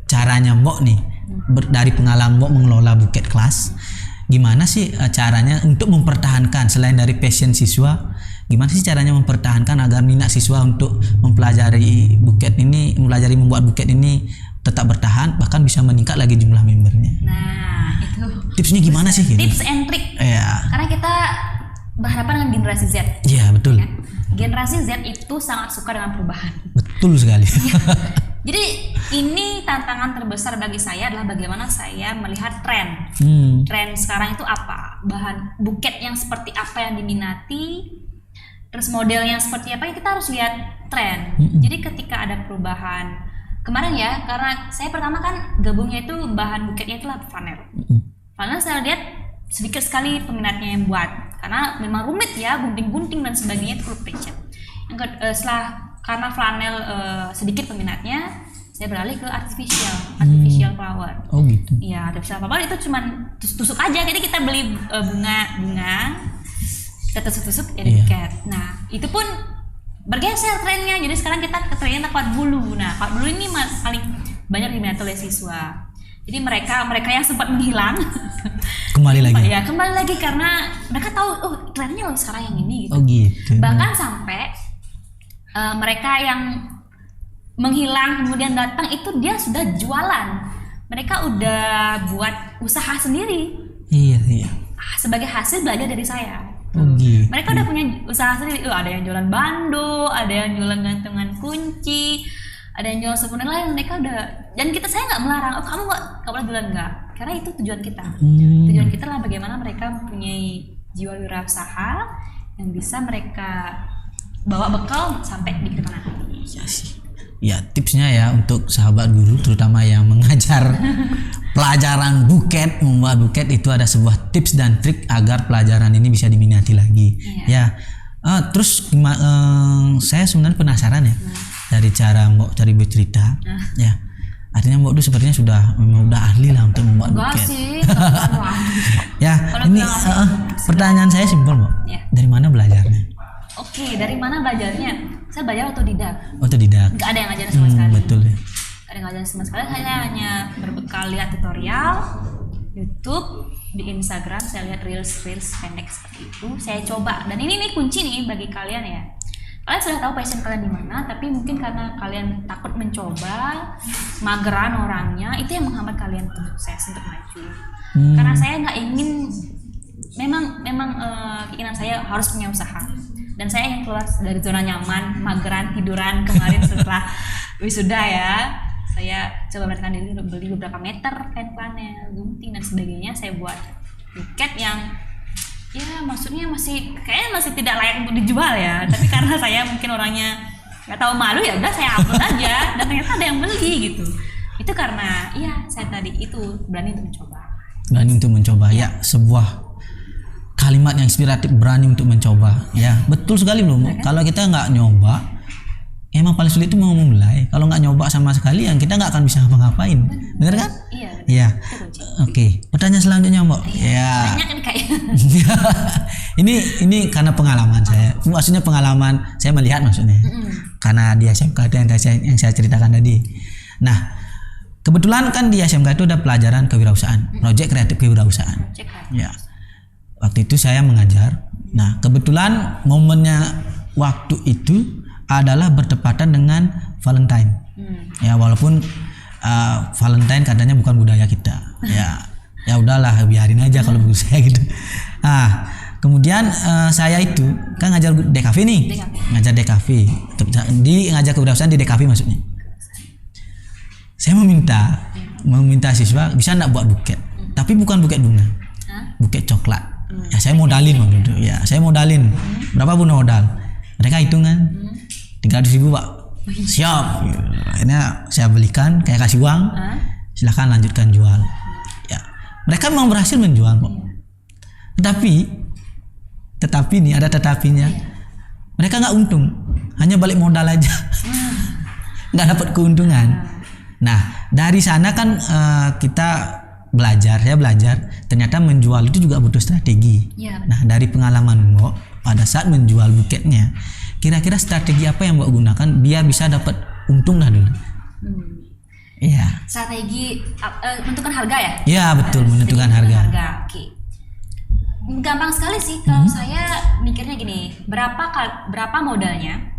caranya Mbok nih dari pengalaman Mbok mengelola Buket Kelas, gimana sih caranya untuk mempertahankan selain dari passion siswa? Gimana sih caranya mempertahankan agar minat siswa untuk mempelajari membuat buket ini tetap bertahan, bahkan bisa meningkat lagi jumlah membernya? Nah, itu tipsnya gimana sih? Tips and trick. Iya. Karena kita berhadapan dengan generasi Z. Iya, betul. Ya? Generasi Z itu sangat suka dengan perubahan. Betul sekali. Jadi ini tantangan terbesar bagi saya adalah bagaimana saya melihat tren. Tren sekarang itu apa? Bahan buket yang seperti apa yang diminati, terus modelnya seperti apa, kita harus lihat tren. Jadi ketika ada perubahan, kemarin ya, karena saya pertama kan gabungnya itu bahan buketnya itulah flanel. Flanel saya lihat sedikit sekali peminatnya yang buat, karena memang rumit ya, gunting-gunting dan sebagainya itu perlu passion. Karena flanel sedikit peminatnya, saya beralih ke artificial flower. Oh gitu. Iya, artificial flower itu cuman tusuk aja. Jadi kita beli bunga, kita tusuk-tusuk jadi buket. Nah, itu pun bergeser trennya. Jadi sekarang kita trennya kuat bulu. Nah, kuat bulu ini paling banyak diminati oleh siswa. Jadi mereka yang sempat menghilang Kembali lagi. ya kembali lagi karena mereka tahu oh iklannya loh sekarang yang ini gitu. Oh gitu. Bahkan sampai mereka yang menghilang kemudian datang itu dia sudah jualan. Mereka udah buat usaha sendiri. Iya. Sebagai hasil belajar dari saya. Oh gitu. Mereka udah punya usaha sendiri. Ada yang jualan bando, ada yang jualan gantungan kunci, ada yang jualan sepenuhnya lain. Mereka udah, dan saya nggak melarang. Oh kamu nggak boleh jualan nggak? Karena itu tujuan kita. Tujuan kita lah bagaimana mereka mempunyai jiwa wirausaha yang bisa mereka bawa bekal sampai di kedepan hari. Ya sih. Ya tipsnya ya untuk sahabat guru terutama yang mengajar pelajaran buket, membuat buket itu ada sebuah tips dan trik agar pelajaran ini bisa diminati lagi. Ya. Terus saya sebenarnya penasaran ya dari cara Mbok cari bercerita. Ya. Artinya Mbok itu sepertinya memang udah ahli lah untuk membuat buket. Sih, ya, ini pertanyaan saya simpel Mbok. Ya. Dari mana belajarnya? Oke, dari mana belajarnya? Saya belajar otodidak. Otodidak. Nggak ada yang ngajarin sama sekali. Betul ya. Ada yang ngajarin sama sekali. Saya hanya berbekal lihat tutorial YouTube, di Instagram saya lihat reels pendek seperti itu. Saya coba dan ini nih kunci nih bagi kalian ya. Kalian sudah tahu passion kalian di mana, tapi mungkin karena kalian takut mencoba, mageran orangnya, itu yang menghambat kalian untuk sukses, untuk maju. Karena saya nggak ingin, memang keinginan saya harus punya usaha. Dan saya ingin keluar dari zona nyaman, mageran, tiduran kemarin setelah wisuda ya. Saya coba menekan diri untuk beli beberapa meter kain panel, gunting dan sebagainya. Saya buat buket yang ya maksudnya masih tidak layak untuk dijual ya. Tapi karena saya mungkin orangnya nggak tahu malu ya udah saya upload aja dan ternyata ada yang beli gitu. Itu karena saya tadi itu berani untuk mencoba. Berani untuk mencoba ya, sebuah kalimat yang inspiratif, berani untuk mencoba. Ya, betul sekali belum. Kalau kita nggak nyoba, emang paling sulit itu mau memulai. Kalau nggak nyoba sama sekali, yang kita nggak akan bisa ngapa-ngapain. Bener kan? Iya. Iya. Oke. Pertanyaan selanjutnya, Mbak. Ya. Banyak kan kayak. ini karena pengalaman saya. Maksudnya pengalaman saya melihat maksudnya. Karena di SMK itu yang saya ceritakan tadi. Nah, kebetulan kan di SMK itu ada pelajaran kewirausahaan, proyek kreatif kewirausahaan. Ya. Waktu itu saya mengajar. Nah, kebetulan momennya waktu itu adalah bertepatan dengan Valentine. Ya, walaupun Valentine katanya bukan budaya kita. Ya udahlah, biarin aja kalau menurut saya gitu. Nah, kemudian saya itu kan ngajar DKV nih. Ngajar DKV. Ngajar kewirausahaan di DKV maksudnya. Saya meminta siswa bisa enggak buat buket. Tapi bukan buket bunga. Buket coklat. Ya saya modalin waktu itu. Ya saya modalin. Berapa pun modal. Mereka hitungan 300.000 Pak. Siap. Akhirnya saya belikan, kayak kasih uang. Silakan lanjutkan jual. Ya. Mereka memang berhasil menjual Pak. Tetapi nih ada tetapinya. Mereka nggak untung. Hanya balik modal aja. Nggak dapat keuntungan. Nah dari sana kan saya belajar ternyata menjual itu juga butuh strategi. Nah dari pengalaman Mbok pada saat menjual buketnya, kira-kira strategi apa yang Mbok gunakan biar bisa dapat untung lah dulu? Iya. Strategi menentukan harga ya? Iya betul, menentukan harga. Oke. Gampang sekali sih kalau saya mikirnya gini, berapa modalnya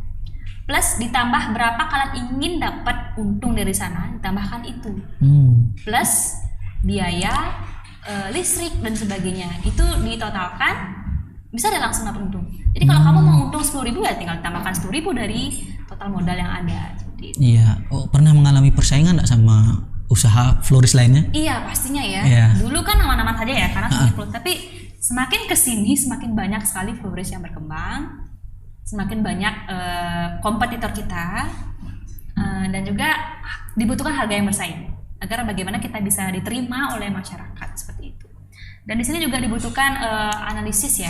plus ditambah berapa kalian ingin dapat untung dari sana, ditambahkan itu. Plus biaya listrik dan sebagainya itu ditotalkan bisa ada langsung dapat untung. Jadi kalau kamu mau untung 10.000 ya tinggal tambahkan 10.000 dari total modal yang ada. Iya. Pernah mengalami persaingan nggak sama usaha floris lainnya? Iya pastinya ya. Dulu kan aman-aman saja ya karena tapi semakin kesini semakin banyak sekali floris yang berkembang, semakin banyak kompetitor kita dan juga dibutuhkan harga yang bersaing agar bagaimana kita bisa diterima oleh masyarakat seperti itu. Dan di sini juga dibutuhkan analisis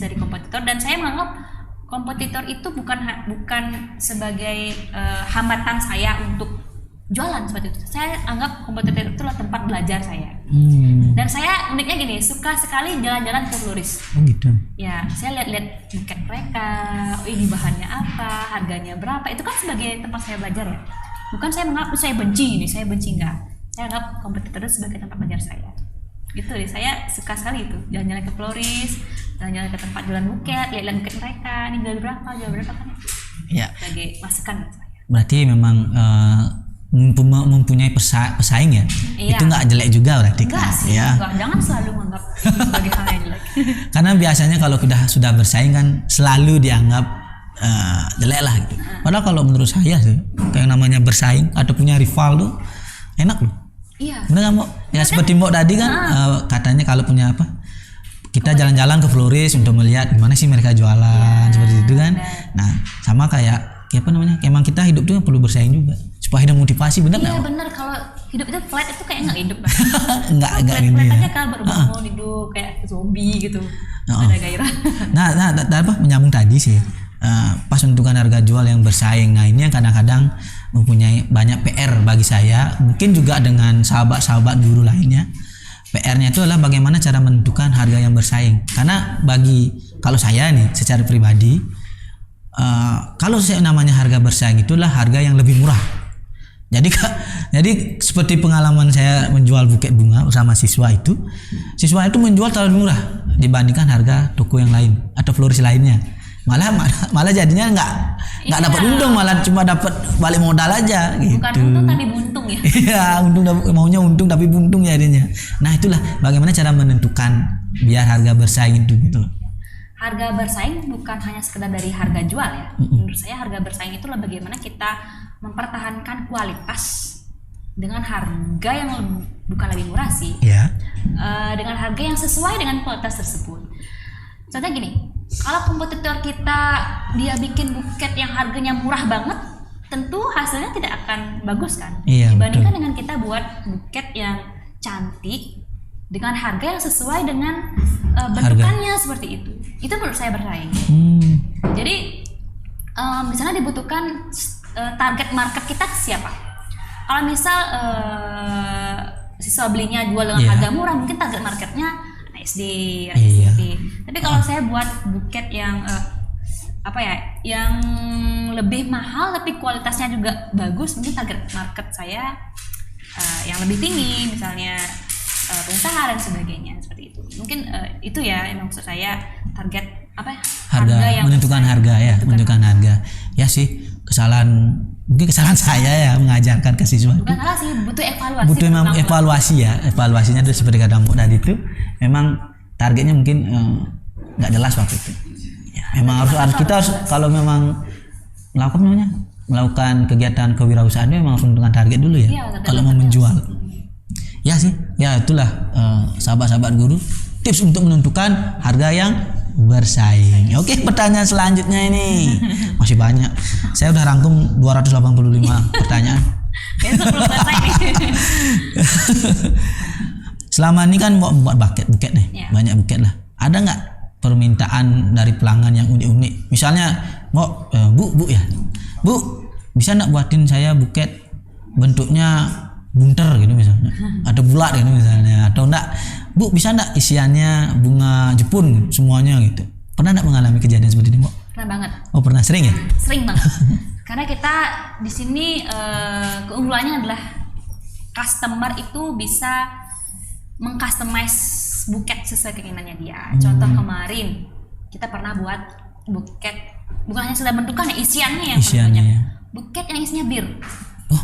dari kompetitor, dan saya menganggap kompetitor itu bukan sebagai hambatan saya untuk jualan seperti itu. Saya anggap kompetitor itu adalah tempat belajar saya. Dan saya uniknya gini, suka sekali jalan-jalan ke floris. Oh gitu. Ya, saya lihat-lihat buket mereka, ini bahannya apa, harganya berapa. Itu kan sebagai tempat saya belajar ya. Bukan saya menganggap saya benci enggak. saya anggap kompetitor itu sebagai tempat belajar saya. Gitu deh, saya suka sekali itu jalan-jalan ke Floris, jalan-jalan ke tempat jualan buket, lihat buket mereka, ini jual berapa kan itu. Ya. Sebagai masukan buat saya. Berarti memang mempunyai pesaing ya. Iya. Itu nggak jelek juga berarti. Enggak sih, ya. enggak. Jangan selalu menganggap itu sebagai hal yang jelek. Karena biasanya kalau sudah bersaing kan selalu dianggap jelek lah gitu. Padahal kalau menurut saya sih kayak namanya bersaing atau punya rival tuh enak loh. Iya. Bener nggak Mbok? Ya seperti Mbok tadi kan katanya kalau punya apa? Kita jalan-jalan ke Floris untuk melihat gimana sih mereka jualan seperti itu kan. Nah sama kayak apa namanya? Emang kita hidup tuh perlu bersaing juga supaya ada motivasi, bener nggak? Iya bener, kalau hidup itu flat itu kayak nggak hidup lah. Nggak flat gini ya. aja kan baru hidup kayak zombie gitu. Ada gairah. Nah, apa menyambung tadi sih. Pas menentukan harga jual yang bersaing. Nah ini yang kadang-kadang mempunyai banyak PR bagi saya, mungkin juga dengan sahabat-sahabat guru lainnya. PR-nya itu adalah bagaimana cara menentukan harga yang bersaing. Karena kalau saya nih secara pribadi, kalau saya namanya harga bersaing itulah harga yang lebih murah. Jadi seperti pengalaman saya menjual buket bunga bersama siswa itu menjual terlalu murah dibandingkan harga toko yang lain atau floris lainnya. Malah jadinya nggak dapat untung, malah cuma dapat balik modal aja gitu. Bukan untung tapi buntung ya. Iya, maunya untung tapi buntung jadinya. Nah itulah bagaimana cara menentukan biar harga bersaing itu gitu loh. Harga bersaing bukan hanya sekedar dari harga jual ya. Menurut saya harga bersaing itu adalah bagaimana kita mempertahankan kualitas dengan harga yang bukan lebih murah sih. Ya. Dengan harga yang sesuai dengan kualitas tersebut. Contohnya gini, kalau kompetitor kita dia bikin buket yang harganya murah banget, tentu hasilnya tidak akan bagus kan? Iya, dibandingkan betul. dengan kita buat buket yang cantik dengan harga yang sesuai dengan bentukannya seperti itu. Itu menurut saya bersaing. Jadi misalnya dibutuhkan target market kita siapa? Kalau misal siswa belinya jual dengan harga murah, mungkin target marketnya SD, SMP. Tapi kalau saya buat buket yang yang lebih mahal tapi kualitasnya juga bagus, mungkin target market saya yang lebih tinggi, misalnya pengusaha dan sebagainya seperti itu. Mungkin itu ya yang maksud saya target harga yang menentukan harga ya, menentukan harga. Ya sih mungkin kesalahan saya ya mengajarkan ke siswa. Bukan salah sih, butuh evaluasi. Butuh memang evaluasi ya. Evaluasinya itu seperti kata Mbok tadi itu memang targetnya mungkin nggak jelas waktu itu. Ya, memang kita harus kalau memang melakukan kegiatan kewirausahaan memang harus menentukan target dulu ya. Kalau mau menjual. Ya sih, ya itulah sahabat-sahabat guru tips untuk menentukan harga yang bersaing. Oke, pertanyaan selanjutnya ini masih banyak. Saya udah rangkum 285 pertanyaan. Besok belum selesai nih. Selama ini kan buat buket nih, banyak buket lah. Ada nggak permintaan dari pelanggan yang unik-unik? Misalnya, Bu ya, Bu bisa nggak buatin saya buket bentuknya bunter gitu misalnya, atau bulat gitu misalnya, atau enggak Bu bisa enggak isiannya bunga Jepun semuanya gitu. Pernah enggak mengalami kejadian seperti ini, Mbok? Pernah banget. Oh, pernah, sering ya? Sering banget. Karena kita di sini keunggulannya adalah customer itu bisa mengcustomize buket sesuai keinginannya dia. Contoh kemarin kita pernah buat buket, bukan hanya sekedar bentukannya, isiannya yang banyak. Ya. Buket yang isinya bir. Oh,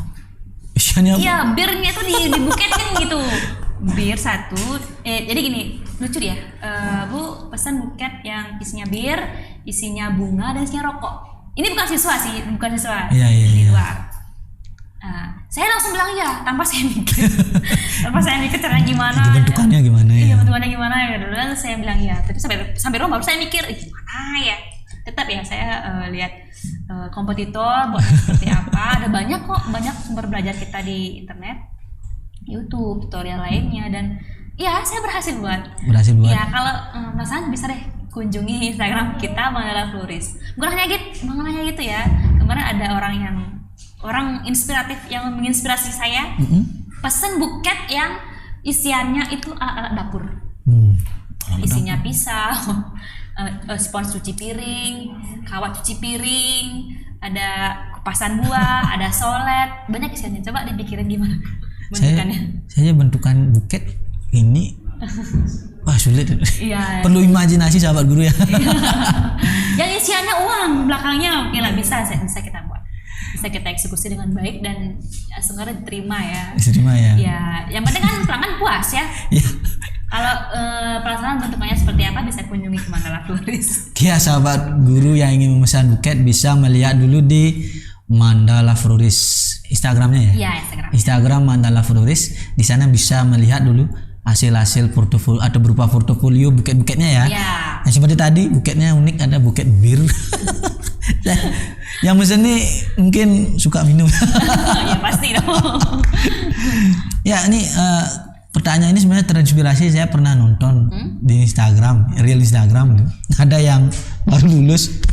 isiannya? Iya, birnya tuh dibuketin gitu. Bir satu, jadi gini, lucu ya, Bu pesan buket yang isinya bir, isinya bunga dan isinya rokok. Ini bukan siswa sih, di luar. Saya langsung bilang ya, tanpa saya mikir caranya gimana. Bentukannya gimana ya? Iya, bentukannya gimana ya. Dulu saya bilang ya, tapi sampai rumah baru saya mikir gimana ya. Tetap ya saya lihat kompetitor buat seperti apa. Ada banyak sumber belajar kita di internet, YouTube, tutorial lainnya, dan ya saya berhasil buat. Ya kalau penasaran bisa deh kunjungi Instagram kita Mandala Floris. Bukan hanya gitu ya. Kemarin ada orang inspiratif yang menginspirasi saya, pesen buket yang isiannya itu alat dapur. Isinya pisau, spons cuci piring, kawat cuci piring, ada kupasan buah, ada solet, banyak isiannya. Coba dipikirin gimana. Saya bentukan buket ini wah sulit. Iya. Perlu imajinasi sahabat guru ya. Yang isiannya uang belakangnya oke lah, bisa kita buat. Bisa kita eksekusi dengan baik dan sebenarnya diterima ya. Diterima ya. Ya, yang penting kan pelanggan puas ya. Iya. Kalau pelaksanaan bentukannya seperti apa bisa kunjungi ke Mandala Floris. Ya sahabat guru yang ingin memesan buket bisa melihat dulu di Mandala Floris Instagramnya ya. Iya, Instagram Mandala Floris. Di sana bisa melihat dulu hasil portofolio atau berupa portofolio buket-buketnya ya. Iya. Nah, seperti tadi buketnya unik, ada buket bir. Yang mesen nih mungkin suka minum. Ya pasti dong. Ya ini pertanyaan ini sebenarnya terinspirasi, saya pernah nonton di Instagram, real Instagram tuh. Ada yang baru lulus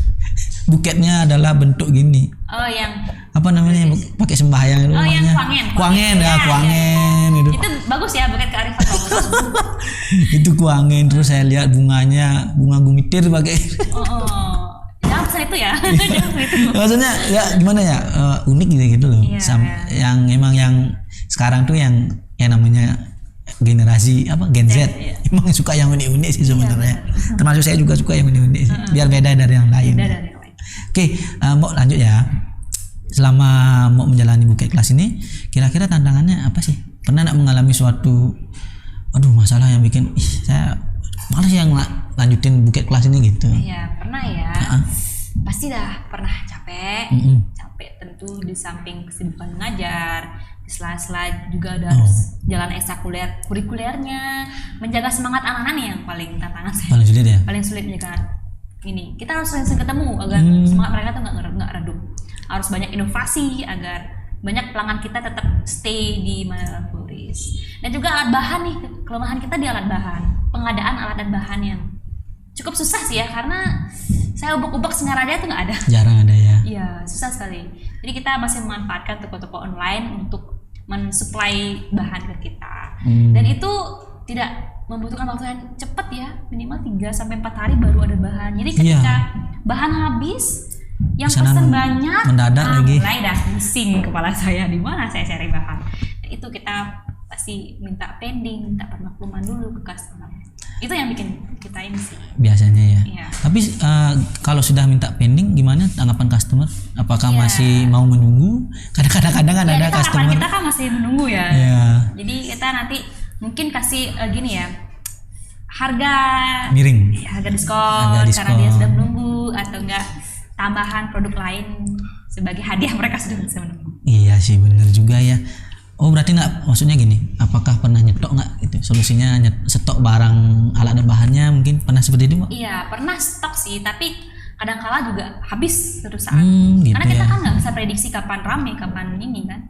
buketnya adalah bentuk gini. Oh, yang apa namanya, pakai sembahyang itu yang namanya. Kuangen ya, kuangen itu. Itu bagus ya, buket kearifan lokal. Itu kuangen, terus saya lihat bunganya, bunga gumitir pakai. Jangan pesan itu ya. Jangan pesan itu. Maksudnya ya gimana ya, unik gitu loh. Yang emang yang sekarang tuh yang namanya generasi Gen Z, emang suka yang unik-unik sih sebenarnya. Termasuk saya juga suka yang unik-unik sih, biar beda dari yang lain. Oke, mau lanjut ya. Selama mau menjalani buket kelas ini, kira-kira tantangannya apa sih? Pernah nggak mengalami suatu masalah yang bikin saya malas yang lanjutin buket kelas ini gitu? Iya, pernah ya. Pasti dah pernah capek. Capek tentu di samping kesibukan mengajar, di sela-sela juga ada jalan kurikulernya, menjaga semangat anak-anak nih yang paling tantangan saya. Paling sulit ya? Paling sulit menjaga ini. Kita harus sering ketemu agar semangat mereka tuh nggak redup. Harus banyak inovasi agar banyak pelanggan kita tetap stay di Mandala Floris. Dan juga alat bahan nih, kelemahan kita di alat bahan. Pengadaan alat dan bahan yang cukup susah sih ya, karena saya ubek-ubek Singaraja tuh nggak ada. Jarang ada ya. Iya, susah sekali. Jadi kita masih memanfaatkan toko-toko online untuk mensuplai bahan ke kita. Dan itu tidak membutuhkan waktu yang cepat ya, minimal 3-4 hari baru ada bahan. Jadi ketika bahan habis, yang pesan banyak, mendadak lagi. Mulai dah pusing kepala saya, di mana saya cari bahan. Nah, itu kita pasti minta pending, minta permakluman dulu ke customer. Itu yang bikin kita ini sih. Biasanya ya. Iya. Tapi kalau sudah minta pending, gimana tanggapan customer? Apakah masih mau menunggu? Kadang-kadang kan ada customer. Kita kan masih menunggu ya. Iya. Jadi kita nanti mungkin kasih gini ya, harga miring, harga diskon karena dia sudah menunggu, atau enggak tambahan produk lain sebagai hadiah mereka sudah bisa menunggu. Iya sih, benar juga ya. Oh berarti nggak, maksudnya gini, apakah pernah nyetok nggak itu solusinya, stok barang alat dan bahannya, mungkin pernah seperti itu Mbak? Iya pernah stok sih, tapi kadang-kala juga habis terus saat gitu karena kita ya. kan nggak bisa prediksi kapan rame kapan ini kan.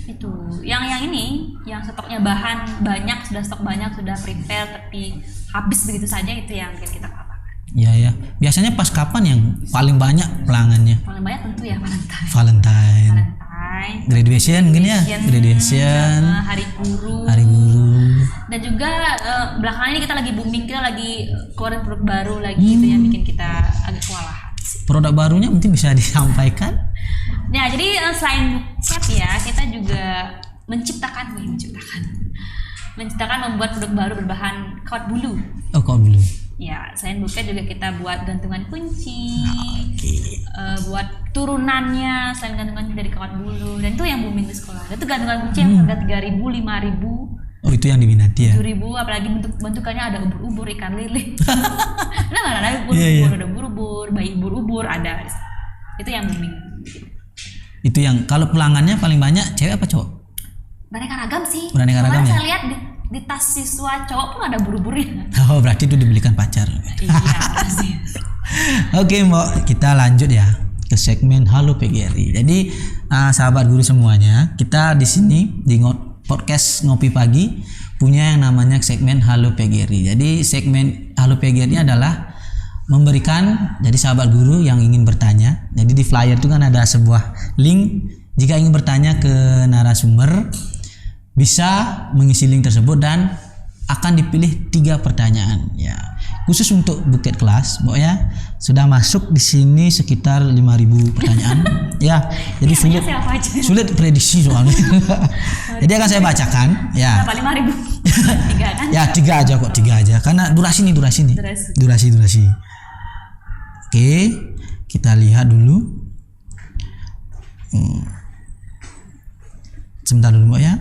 Itu yang ini yang stoknya bahan banyak, sudah stok banyak, sudah prepare tapi habis begitu saja, itu yang bikin kita katakan. Iya. Biasanya pas kapan yang paling banyak pelanggannya? Paling banyak tentu ya Valentine. Graduation mungkin ya. Graduation. Hari guru. Dan juga belakangan ini kita lagi booming, kita lagi keluarin produk baru lagi, itu yang bikin kita agak kewalahan. Produk barunya mungkin bisa disampaikan? Nah, jadi selain buket ya, kita juga menciptakan membuat produk baru berbahan kawat bulu. Oh, kawat bulu. Ya, selain buket juga kita buat gantungan kunci, buat turunannya selain gantungan dari kawat bulu, dan itu yang booming di sekolah. Itu gantungan kunci yang harga 3.000, 5.000. Oh, itu yang diminati ya? 7.000, apalagi bentukannya ada ubur-ubur, ikan lele. Ada ubur-ubur, ada ubur-ubur, bayi ubur-ubur ada. Itu yang booming. Itu yang kalau pelanggannya paling banyak cewek apa cowok? Beraneka ragam sih. Beraneka ragam ya? Saya lihat di tas siswa cowok pun ada buru-burunya. Oh, berarti itu dibelikan pacar. Iya pasti. Oke Mbak, kita lanjut ya ke segmen Halo PGRI. Jadi sahabat guru semuanya, kita di sini di podcast Ngopi Pagi punya yang namanya segmen Halo PGRI. Jadi segmen Halo PGRI adalah memberikan, jadi sahabat guru yang ingin bertanya, jadi di flyer itu kan ada sebuah link, jika ingin bertanya ke narasumber bisa mengisi link tersebut dan akan dipilih 3 pertanyaan ya. khusus untuk buket kelas, Mbok ya. Sudah masuk di sini sekitar 5.000 pertanyaan. Ya, jadi sulit prediksi soalnya. Jadi akan saya bacakan ya. Berapa 5.000? 3 kan? Ya, 3 aja kok, 3 aja. Karena durasi nih. Durasi. Oke, kita lihat dulu. Sebentar dulu, Mbok ya.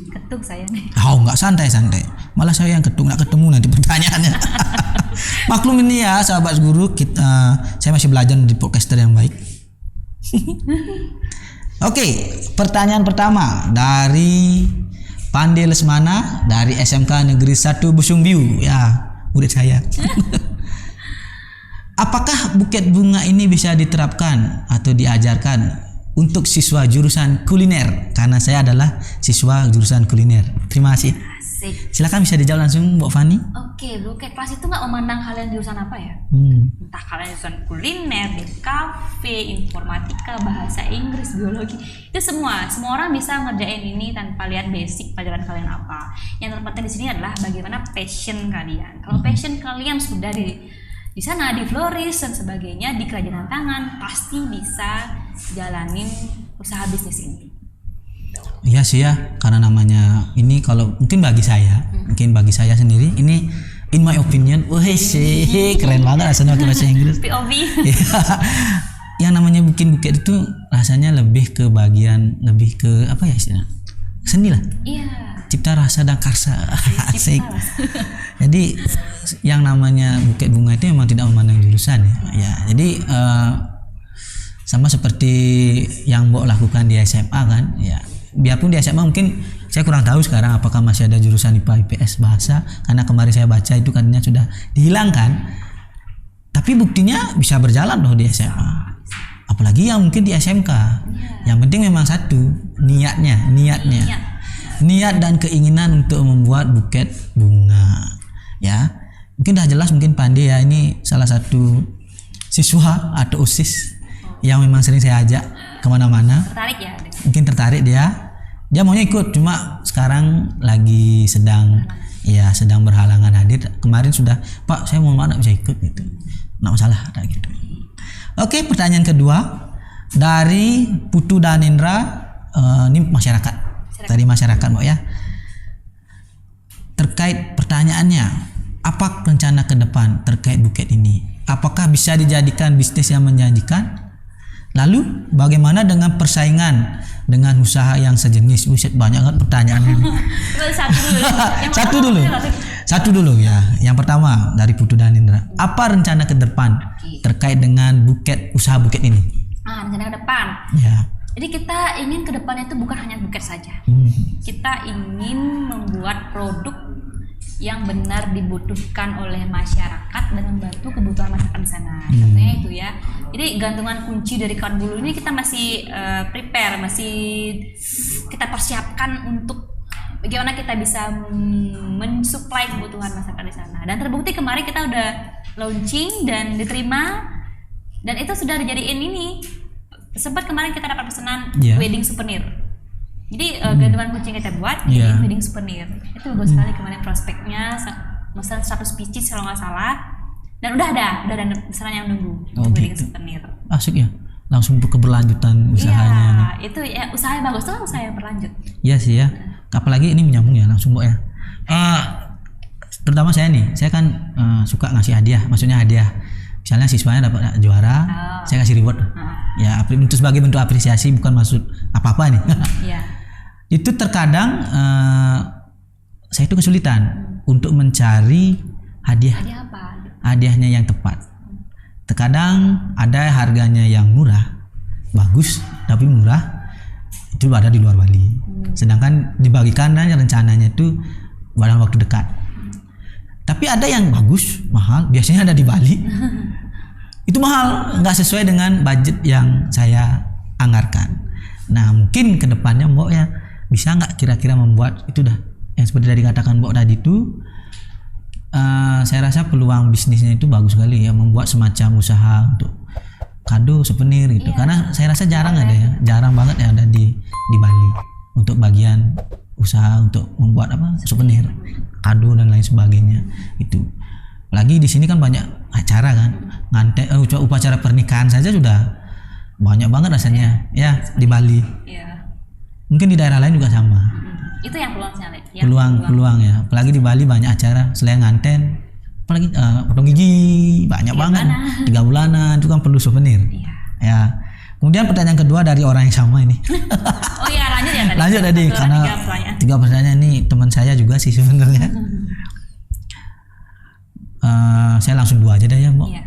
Ketuk saya nih. Oh, enggak, santai. Malah saya yang ketuk, nggak ketemu nanti pertanyaannya. Maklum ini ya, sahabat guru, saya masih belajar di podcaster yang baik. Oke, pertanyaan pertama dari Pande Lesmana dari SMK Negeri 1 Busung Biu, ya, murid saya. Apakah buket bunga ini bisa diterapkan atau diajarkan untuk siswa jurusan kuliner? Karena saya adalah siswa jurusan kuliner. Terima kasih. Asik. Silakan bisa dijawab langsung, Mbak Fani. Oke, buket kelas itu nggak memandang kalian jurusan apa ya? Entah kalian jurusan kuliner, di kafe, informatika, bahasa Inggris, biologi, itu semua orang bisa ngerjain ini tanpa lihat basic pelajaran kalian apa. Yang terpenting di sini adalah bagaimana passion kalian. Kalau passion kalian sudah di sana, di florist dan sebagainya, di kerajinan tangan, pasti bisa jalanin usaha bisnis ini. Iya sih ya, karena namanya ini kalau mungkin bagi saya sendiri ini in my opinion, wah sih keren banget rasanya waktu bahasa Inggris. POV. Yang namanya buket itu rasanya lebih ke apa ya istilahnya? Seni lah. Iya. Cipta rasa dan karsa. Asik. Jadi yang namanya buket bunga itu memang tidak memandang jurusan ya. Ya, jadi sama seperti yang Mbok lakukan di SMA kan, ya. Biarpun di SMA mungkin saya kurang tahu sekarang apakah masih ada jurusan IPA IPS bahasa, karena kemarin saya baca itu katanya sudah dihilangkan. Tapi buktinya bisa berjalan loh di SMA. Apalagi yang mungkin di SMK. Yang penting memang satu, niatnya. Niat dan keinginan untuk membuat buket bunga. Ya. Mungkin dah jelas mungkin Pande ya, ini salah satu siswa atau OSIS yang memang sering saya ajak kemana-mana. Tertarik ya? Mungkin tertarik dia maunya ikut, cuma sekarang lagi sedang berhalangan hadir. Kemarin sudah, Pak saya mau mana bisa ikut gitu, nggak masalah gitu. Oke, pertanyaan kedua dari Putu Danendra, ini masyarakat Mbak ya. Terkait pertanyaannya, apa rencana ke depan terkait buket ini? Apakah bisa dijadikan bisnis yang menjanjikan? Lalu bagaimana dengan persaingan dengan usaha yang sejenis? Buset, banyak banget pertanyaannya. Satu dulu ya. Yang pertama dari Putu Danindra. Apa rencana ke depan terkait dengan usaha buket ini? Rencana ke depan. Ya. Jadi kita ingin ke depannya itu bukan hanya buket saja. Kita ingin membuat produk yang benar dibutuhkan oleh masyarakat dan membantu kebutuhan masyarakat di sana. Contohnya itu ya. Jadi gantungan kunci dari kawan bulu ini kita masih prepare, masih kita persiapkan untuk bagaimana kita bisa mensuplai kebutuhan masyarakat di sana. Dan terbukti kemarin kita udah launching dan diterima, dan itu sudah dijadiin ini. Sempat kemarin kita dapat pesanan wedding souvenir. Jadi gantungan kunci yang kita buat jadi wedding souvenir. Itu bagus sekali kemarin prospeknya, pesan 100 pieces kalau nggak salah. Dan udah ada pesanan yang nunggu wedding souvenir. Asik ya, langsung keberlanjutan usahanya. Iya, itu ya usaha yang bagus, itu kan usaha yang berlanjut. Iya sih ya, apalagi ini menyambung ya langsung Mbok ya. Terutama saya kan suka ngasih hadiah, maksudnya hadiah. Misalnya siswanya dapat juara, saya kasih reward. Ya, sebagai bentuk apresiasi, bukan maksud apa-apa nih. Iya. Itu terkadang saya itu kesulitan untuk mencari hadiahnya yang tepat. Terkadang ada harganya yang murah, bagus tapi murah, itu ada di luar Bali. Sedangkan dibagikan dan rencananya itu dalam waktu dekat. Tapi ada yang bagus, mahal, biasanya ada di Bali. Itu mahal, nggak sesuai dengan budget yang saya anggarkan. Nah, mungkin kedepannya Mbok ya bisa nggak kira-kira membuat itu dah yang seperti tadi katakan Mbok tadi itu, saya rasa peluang bisnisnya itu bagus sekali ya, membuat semacam usaha untuk kado souvenir gitu. Karena saya rasa jarang banget ya ada di Bali untuk bagian usaha untuk membuat souvenir, kado dan lain sebagainya itu. Lagi di sini kan banyak acara kan, upacara pernikahan saja sudah banyak banget rasanya ya di Bali. Iya. Mungkin di daerah lain juga sama. Itu yang peluang saya lihat. Peluang ya. Apalagi di Bali banyak acara selain nganten, apalagi potong gigi banyak banget. 3 bulanan itu kan perlu souvenir. Iya. Ya. Kemudian pertanyaan kedua dari orang yang sama ini. Oh iya, lanjut ya tadi. Lanjut tadi karena 3 pertanyaan ini teman saya juga sih sebenarnya. Saya langsung 2 aja deh ya, Mbak. Iya.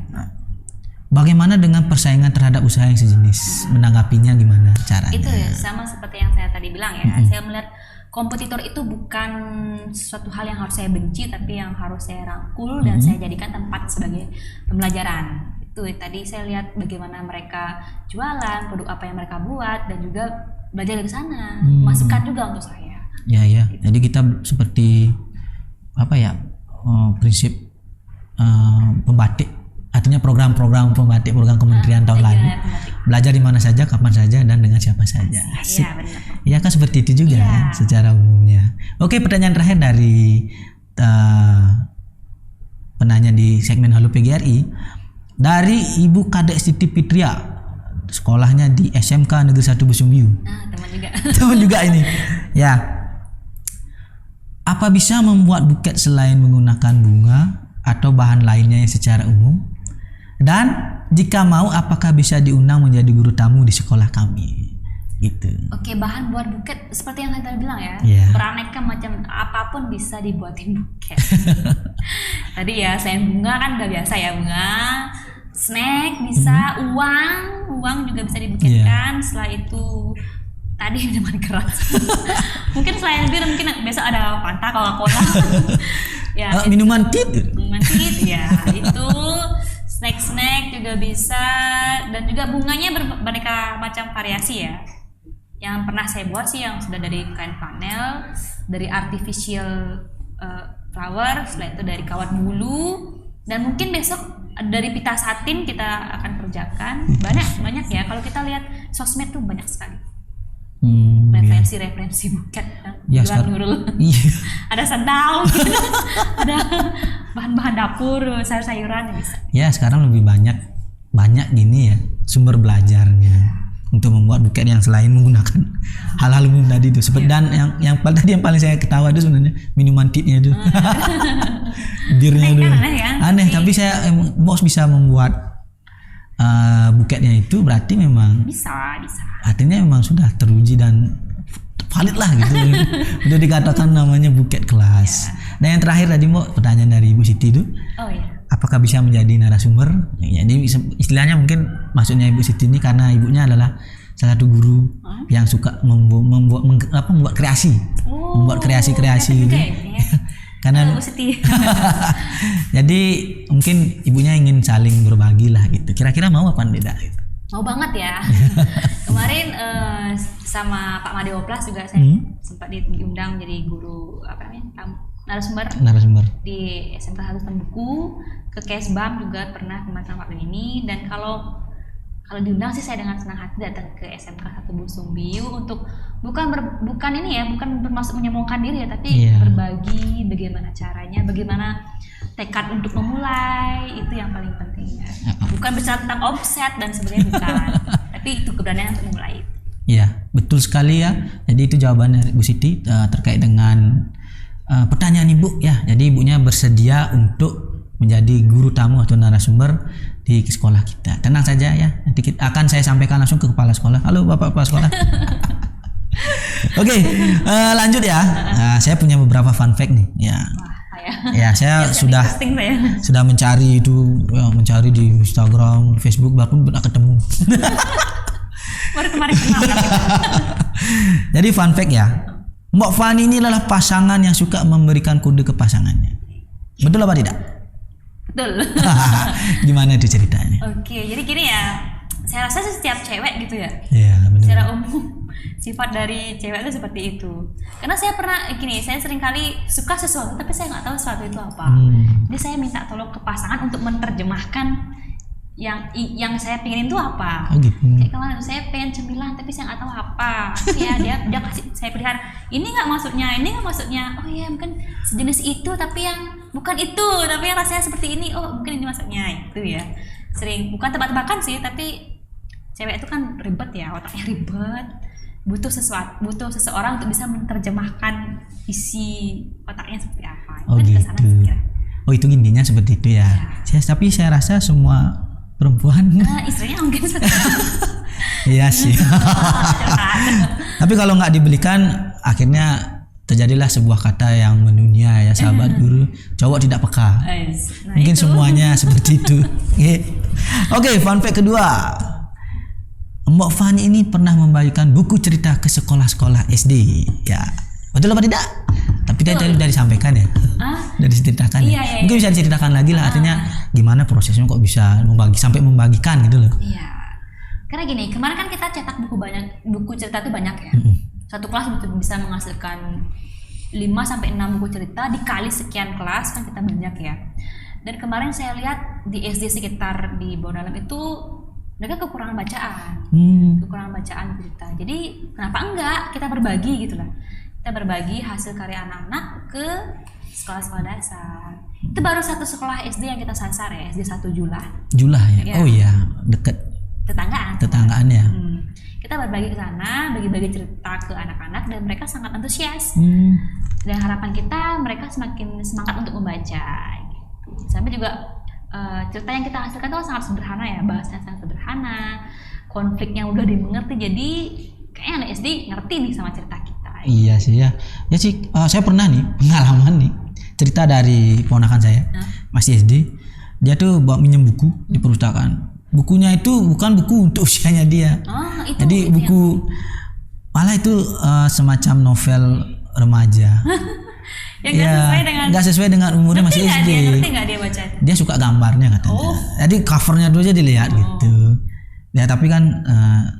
Bagaimana dengan persaingan terhadap usaha yang sejenis? Menanggapinya gimana caranya? Itu ya sama seperti yang saya tadi bilang ya. Saya melihat kompetitor itu bukan sesuatu hal yang harus saya benci, tapi yang harus saya rangkul dan saya jadikan tempat sebagai pembelajaran. Itu tadi saya lihat bagaimana mereka jualan, produk apa yang mereka buat, dan juga belajar dari sana. Masukan juga untuk saya. Ya. Jadi kita seperti apa ya? Prinsip pembatik. Artinya program-program pembatik, program kementerian tahun lalu. Belajar di mana saja, kapan saja, dan dengan siapa saja. Asik. Iya, benar. Ya kan seperti itu juga ya, secara umumnya. Oke, pertanyaan terakhir dari penanya di segmen Halo PGRI. Dari Ibu Kadek Siti Fitria, sekolahnya di SMK Negeri 1 Busumbiu. Teman juga. Teman juga ini. Ya. Apa bisa membuat buket selain menggunakan bunga atau bahan lainnya yang secara umum? Dan jika mau, apakah bisa diundang menjadi guru tamu di sekolah kami? Gitu. Oke, bahan buat buket seperti yang saya tadi bilang ya, beraneka macam apapun bisa dibuatin buket. Tadi ya, selain bunga kan udah biasa ya, bunga, snack bisa, uang juga bisa dibuketkan. Setelah itu tadi minuman keras. Mungkin selain bir mungkin besok ada Fanta, Coca-Cola. Ya, minuman tit ya itu snack juga bisa, dan juga bunganya beraneka macam variasi ya. Yang pernah saya buat sih yang sudah dari kain panel, dari artificial flower, setelah itu dari kawat bulu, dan mungkin besok dari pita satin kita akan kerjakan. Banyak ya, kalau kita lihat sosmed tuh banyak sekali. Referensi buket ya, Nurul. Ada sandal, ada bahan-bahan dapur, sayur-sayuran bisa. Ya, sekarang lebih banyak gini ya sumber belajarnya untuk membuat buket yang selain menggunakan hal-hal umum tadi itu. Dan yang paling saya ketawa itu sebenarnya minuman titnya itu. Birnya itu. Aneh, tapi saya bos bisa membuat buketnya itu berarti memang bisa. Artinya memang sudah teruji dan valid lah gitu. Udah dikatakan namanya buket kelas. Dan yang terakhir tadi Mbak, pertanyaan dari Ibu Siti itu. Apakah bisa menjadi narasumber? Jadi istilahnya mungkin maksudnya Ibu Siti ini karena ibunya adalah salah satu guru yang suka membuat kreasi. Membuat kreasi gitu. Karena Ibu Siti. Jadi mungkin ibunya ingin saling berbagi lah gitu. Kira-kira mau apa tidak gitu? Mau banget ya. Kemarin sama Pak Madeo Plus juga saya sempat diundang jadi guru narasumber di SMK 1 Tembuku, ke Kesbam juga pernah kemarin sama Pak Beni. Dan kalau diundang sih saya dengan senang hati datang ke SMK 1 Busumbiu untuk bukan bermaksud menyombongkan diri ya, tapi berbagi bagaimana caranya, bagaimana tekad untuk memulai, itu yang paling penting ya. Bukan bicara tentang offset dan sebagainya, bukan. Tapi itu keberanian untuk memulai. Iya, betul sekali ya. Jadi itu jawaban dari Bu Siti terkait dengan pertanyaan Ibu ya. Jadi ibunya bersedia untuk menjadi guru tamu atau narasumber di sekolah kita. Tenang saja ya. Nanti akan saya sampaikan langsung ke kepala sekolah. Halo Bapak Kepala Sekolah. Oke, lanjut ya. Saya punya beberapa fun fact nih. Ya, saya sudah mencari di Instagram, Facebook, bahkan pernah ketemu. Baru kemarin kenal. Jadi fun fact ya, Mbak Fani ini adalah pasangan yang suka memberikan kode ke pasangannya. Betul apa tidak? Betul. Gimana itu ceritanya? Oke, jadi gini ya. Saya rasa setiap cewek gitu ya. Iya, benar. Secara umum sifat dari cewek itu seperti itu. Karena saya saya sering kali suka sesuatu tapi saya nggak tahu sesuatu itu apa. Jadi saya minta tolong ke pasangan untuk menerjemahkan yang saya pengen itu apa. Gitu. Kayak kemarin saya pengen cemilan tapi saya nggak tahu apa. Ya dia kasih saya pilihan. Ini nggak maksudnya. Oh ya mungkin sejenis itu tapi yang bukan itu, tapi yang rasanya seperti ini, oh mungkin ini maksudnya itu ya. Sering, bukan tebak-tebakan sih, tapi cewek itu kan ribet ya, otaknya ribet, butuh seseorang untuk bisa menerjemahkan isi otaknya seperti apa. Oh Kan gitu. kesana sih kira. Oh itu intinya seperti itu ya. Tapi saya rasa semua perempuan Istrinya mungkin iya sih. Tapi kalau nggak dibelikan, akhirnya terjadilah sebuah kata yang mendunia ya sahabat guru, cowok tidak peka. Nah, Mungkin itu. semuanya seperti itu. Oke, fun fact kedua. Mbak Fani ini pernah membagikan buku cerita ke sekolah-sekolah SD. Ya, betul apa tidak? Tapi tadi udah disampaikan ya. Udah diceritakan ya. Iya. Mungkin bisa diceritakan lagi lah, artinya gimana prosesnya kok bisa sampai membagikan gitu loh. Iya. Karena gini, kemarin kan kita cetak buku cerita tuh banyak ya. Satu kelas bisa menghasilkan 5 sampai 6 buku cerita dikali sekian kelas, kan kita banyak ya. Dan kemarin saya lihat di SD sekitar di Bondalam itu mereka kekurangan bacaan. Kekurangan bacaan cerita. Jadi kenapa enggak kita berbagi gitu lah. Kita berbagi hasil karya anak-anak ke sekolah-sekolah dasar. Itu baru satu sekolah SD yang kita sasar ya, SD 1 Julah. Julah ya. Iya. Oh iya, deket tetanggaan ya. Kita berbagi ke sana, bagi-bagi cerita ke anak-anak dan mereka sangat antusias. Dan harapan kita mereka semakin semangat untuk membaca. Gitu. Sampai juga cerita yang kita hasilkan itu sangat sederhana ya, bahasanya sangat sederhana, konfliknya udah dimengerti, jadi kayaknya anak SD ngerti nih sama cerita kita. Iya sih ya. Ya sih, saya pernah nih pengalaman nih cerita dari ponakan saya, masih SD. Dia tuh bawa minjem buku di perpustakaan. Bukunya itu bukan buku untuk usianya dia. Jadi buku malah itu semacam novel remaja. Nggak sesuai dengan umurnya, masih SD. Ngerti nggak dia baca itu? Dia suka gambarnya katanya. Jadi covernya dulu aja dilihat gitu. Ya tapi kan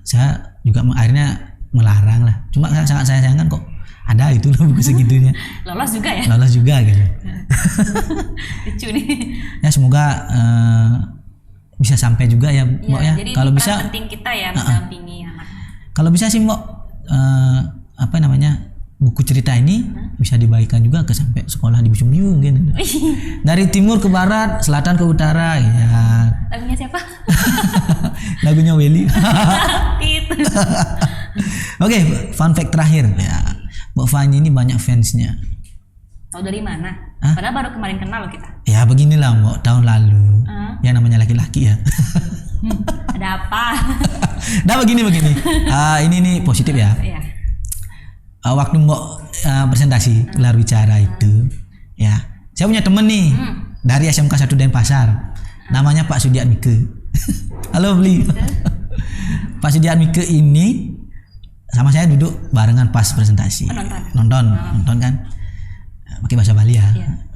saya juga akhirnya melarang lah. Cuma sangat saya sayangkan kok ada itu loh buku segitunya. Lolos juga ya? Lolos juga gitu. Lucu nih. Ya semoga bisa sampai juga ya Mbak ya. Jadi Kalau bisa penting kita ya mendampingi anak. Kalau bisa sih Mbak buku cerita ini bisa dibagikan juga ke sampai sekolah di biung-biung gitu. Dari timur ke barat, selatan ke utara ya. Lagunya siapa? Lagunya Welly. Itu. Oke, fun fact terakhir ya. Mbak Fani ini banyak fansnya. Tahu dari mana? Padahal baru kemarin kenal loh kita. Ya beginilah Mbak, tahun lalu. Ya namanya laki-laki ya. Ada apa? Nah begini. Ini nih positif ya. Iya. Waktu Mbak presentasi gelar bicara itu, ya, saya punya temen nih dari SMK 1 Denpasar, namanya Pak Sudiat Mike. Halo Beli. Pak Sudiat Mike ini sama saya duduk barengan pas presentasi. Nonton kan, pakai bahasa Bali ya.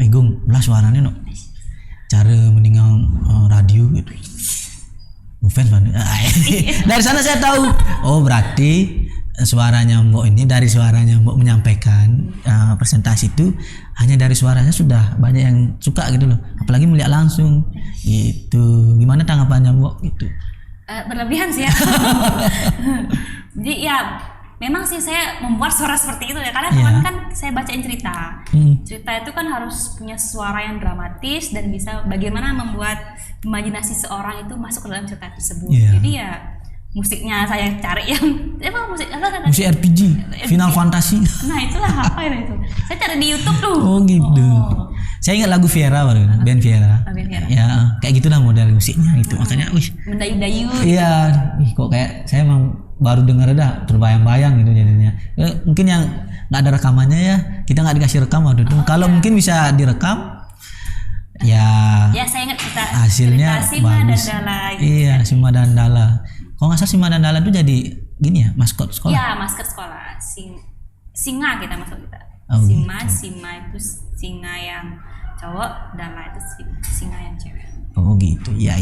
Gung, belah suaranya no, cara meninggal radio gitu. Ngefans banget. Dari sana saya tahu, oh berarti suaranya Mbok ini, dari suaranya Mbok menyampaikan presentasi itu hanya dari suaranya sudah banyak yang suka gitu loh, apalagi melihat langsung gitu. Gimana tanggapannya Mbok gitu? Berlebihan sih ya. Jadi ya memang sih saya membuat suara seperti itu ya, karena kemarin kan saya bacain cerita. Cerita itu kan harus punya suara yang dramatis dan bisa bagaimana membuat imajinasi seorang itu masuk ke dalam cerita tersebut. Jadi ya musiknya saya cari yang musik RPG, Final Fantasy. Nah itulah apa itu? Saya cari di YouTube tuh. Oh gitu. Saya ingat lagu Viera baru, band Viera. Ya kayak gitulah model musiknya gitu. Makanya, mendayu-dayu. Iya, kok kayak saya emang baru dengar dah terbayang-bayang gitu jadinya. Mungkin yang nggak ada rekamannya ya, kita nggak dikasih rekam waktu itu. Kalau mungkin bisa direkam. Ya saya ingat kita hasilnya bagus. Iya, Sima Dandala. Kalau nggak salah Sima Dandala itu jadi gini ya, maskot sekolah. Iya, maskot sekolah. Singa kita masuk kita. Sima itu singa yang cowok, Dala itu singa yang cewek. Oh gitu, iya.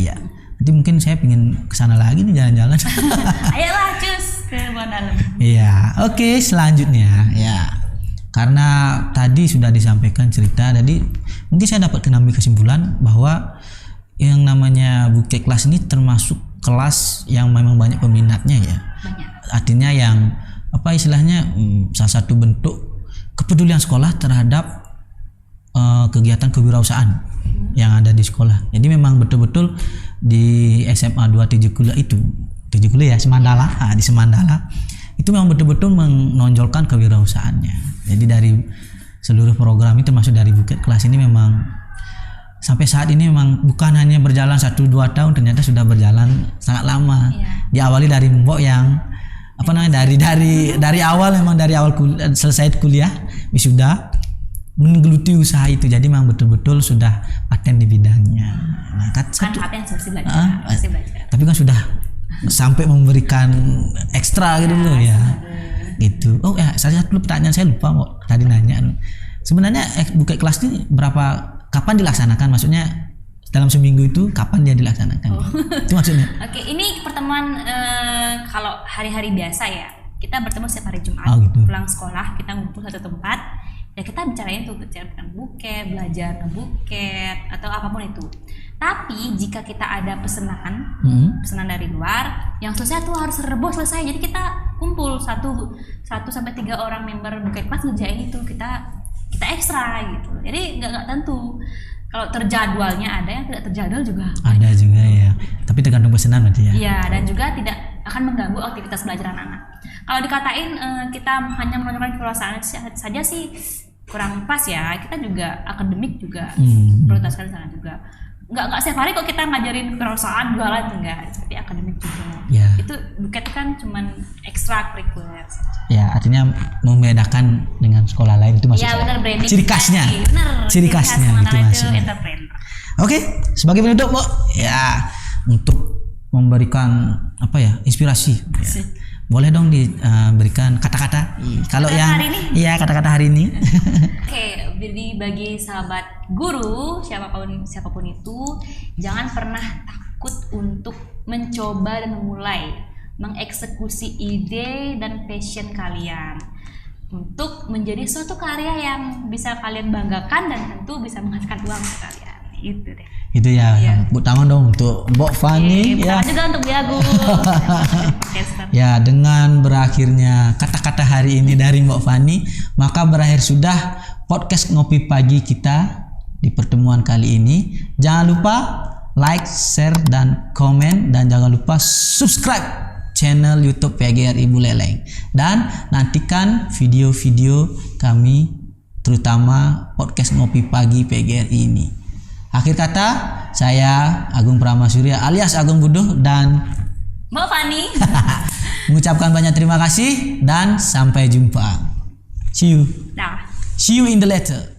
Nanti mungkin saya pengen kesana lagi nih jalan-jalan. Ayolah cus ke Bondalam. Iya, oke, selanjutnya ya. Karena tadi sudah disampaikan cerita, jadi mungkin saya dapat mengambil kesimpulan bahwa yang namanya buket kelas ini termasuk kelas yang memang banyak peminatnya ya. Banyak. Artinya yang apa istilahnya salah satu bentuk kepedulian sekolah terhadap kegiatan kewirausahaan yang ada di sekolah. Jadi memang betul-betul di SMA 27 Kuliah itu, 7 Kuliah ya, Semandala, di Semandala itu memang betul-betul menonjolkan kewirausahaannya. Jadi dari seluruh program itu termasuk dari Bukit Kelas ini memang sampai saat ini memang bukan hanya berjalan 1-2 tahun, ternyata sudah berjalan sangat lama. Diawali dari Mbok yang dari awal memang dari awal selesai kuliah wisuda menggeluti usaha itu, jadi memang betul-betul sudah paten di bidangnya. Nah, kan paten masih belajar. Tapi kan sudah sampai memberikan ekstra gitu loh ya. Gitu. Oh ya, saya satu pertanyaan saya lupa mau tadi nanya. Sebenarnya Bukit Kelas ini kapan dilaksanakan? Maksudnya dalam seminggu itu kapan dia dilaksanakan? Itu maksudnya. Oke, ini pertemuan kalau hari-hari biasa ya. Kita bertemu setiap hari Jumat. Gitu. Pulang sekolah kita ngumpul satu tempat. Ya kita bicarain tuh tentang buket, belajar ngebuket atau apapun itu. Tapi jika kita ada pesanan dari luar yang selesai tuh harus selesai. Jadi kita kumpul 1 sampai 3 orang member Bukit Kelas ngerjain itu, kita ekstra gitu. Jadi nggak tentu. Kalau terjadwalnya ada, yang tidak terjadwal juga ada juga ya. Tapi tergantung pesanan berarti ya. Iya, dan juga tidak akan mengganggu aktivitas belajar anak-anak. Kalau dikatain kita hanya menonjolkan kewirausahaan saja sih kurang pas ya. Kita juga akademik juga prioritaskan sana juga. Nggak setiap hari kok kita ngajarin kewirausahaan jualan, enggak, seperti akademik juga. Ya. Itu Bukit kan cuman ekstra kurikuler. Ya, artinya membedakan dengan sekolah lain itu maksudnya. Ya benar, branding. Ciri khasnya. Ciri khasnya itu maksudnya. Oke, sebagai penutup, Bu, ya untuk memberikan inspirasi. Ya. Boleh dong diberikan kata-kata. Kalau yang kata-kata hari ini. Oke, bagi sahabat guru siapapun itu, jangan pernah takut untuk mencoba dan memulai mengeksekusi ide dan passion kalian untuk menjadi suatu karya yang bisa kalian banggakan dan tentu bisa menghasilkan uang ke kalian. Itu deh. Itu ya. Tepuk tangan dong untuk Mbok Fani ya. Juga untuk Biagu. Ya, dengan berakhirnya kata-kata hari ini dari Mbok Fani, maka berakhir sudah podcast Ngopi Pagi kita di pertemuan kali ini. Jangan lupa like, share, dan komen, dan jangan lupa subscribe channel YouTube PGRI Buleleng, dan nantikan video-video kami, terutama podcast Ngopi Pagi PGRI ini. Akhir kata, saya Agung Pramasuriya alias Agung Buduh dan Mbak Fani mengucapkan banyak terima kasih dan sampai jumpa. See you in the later.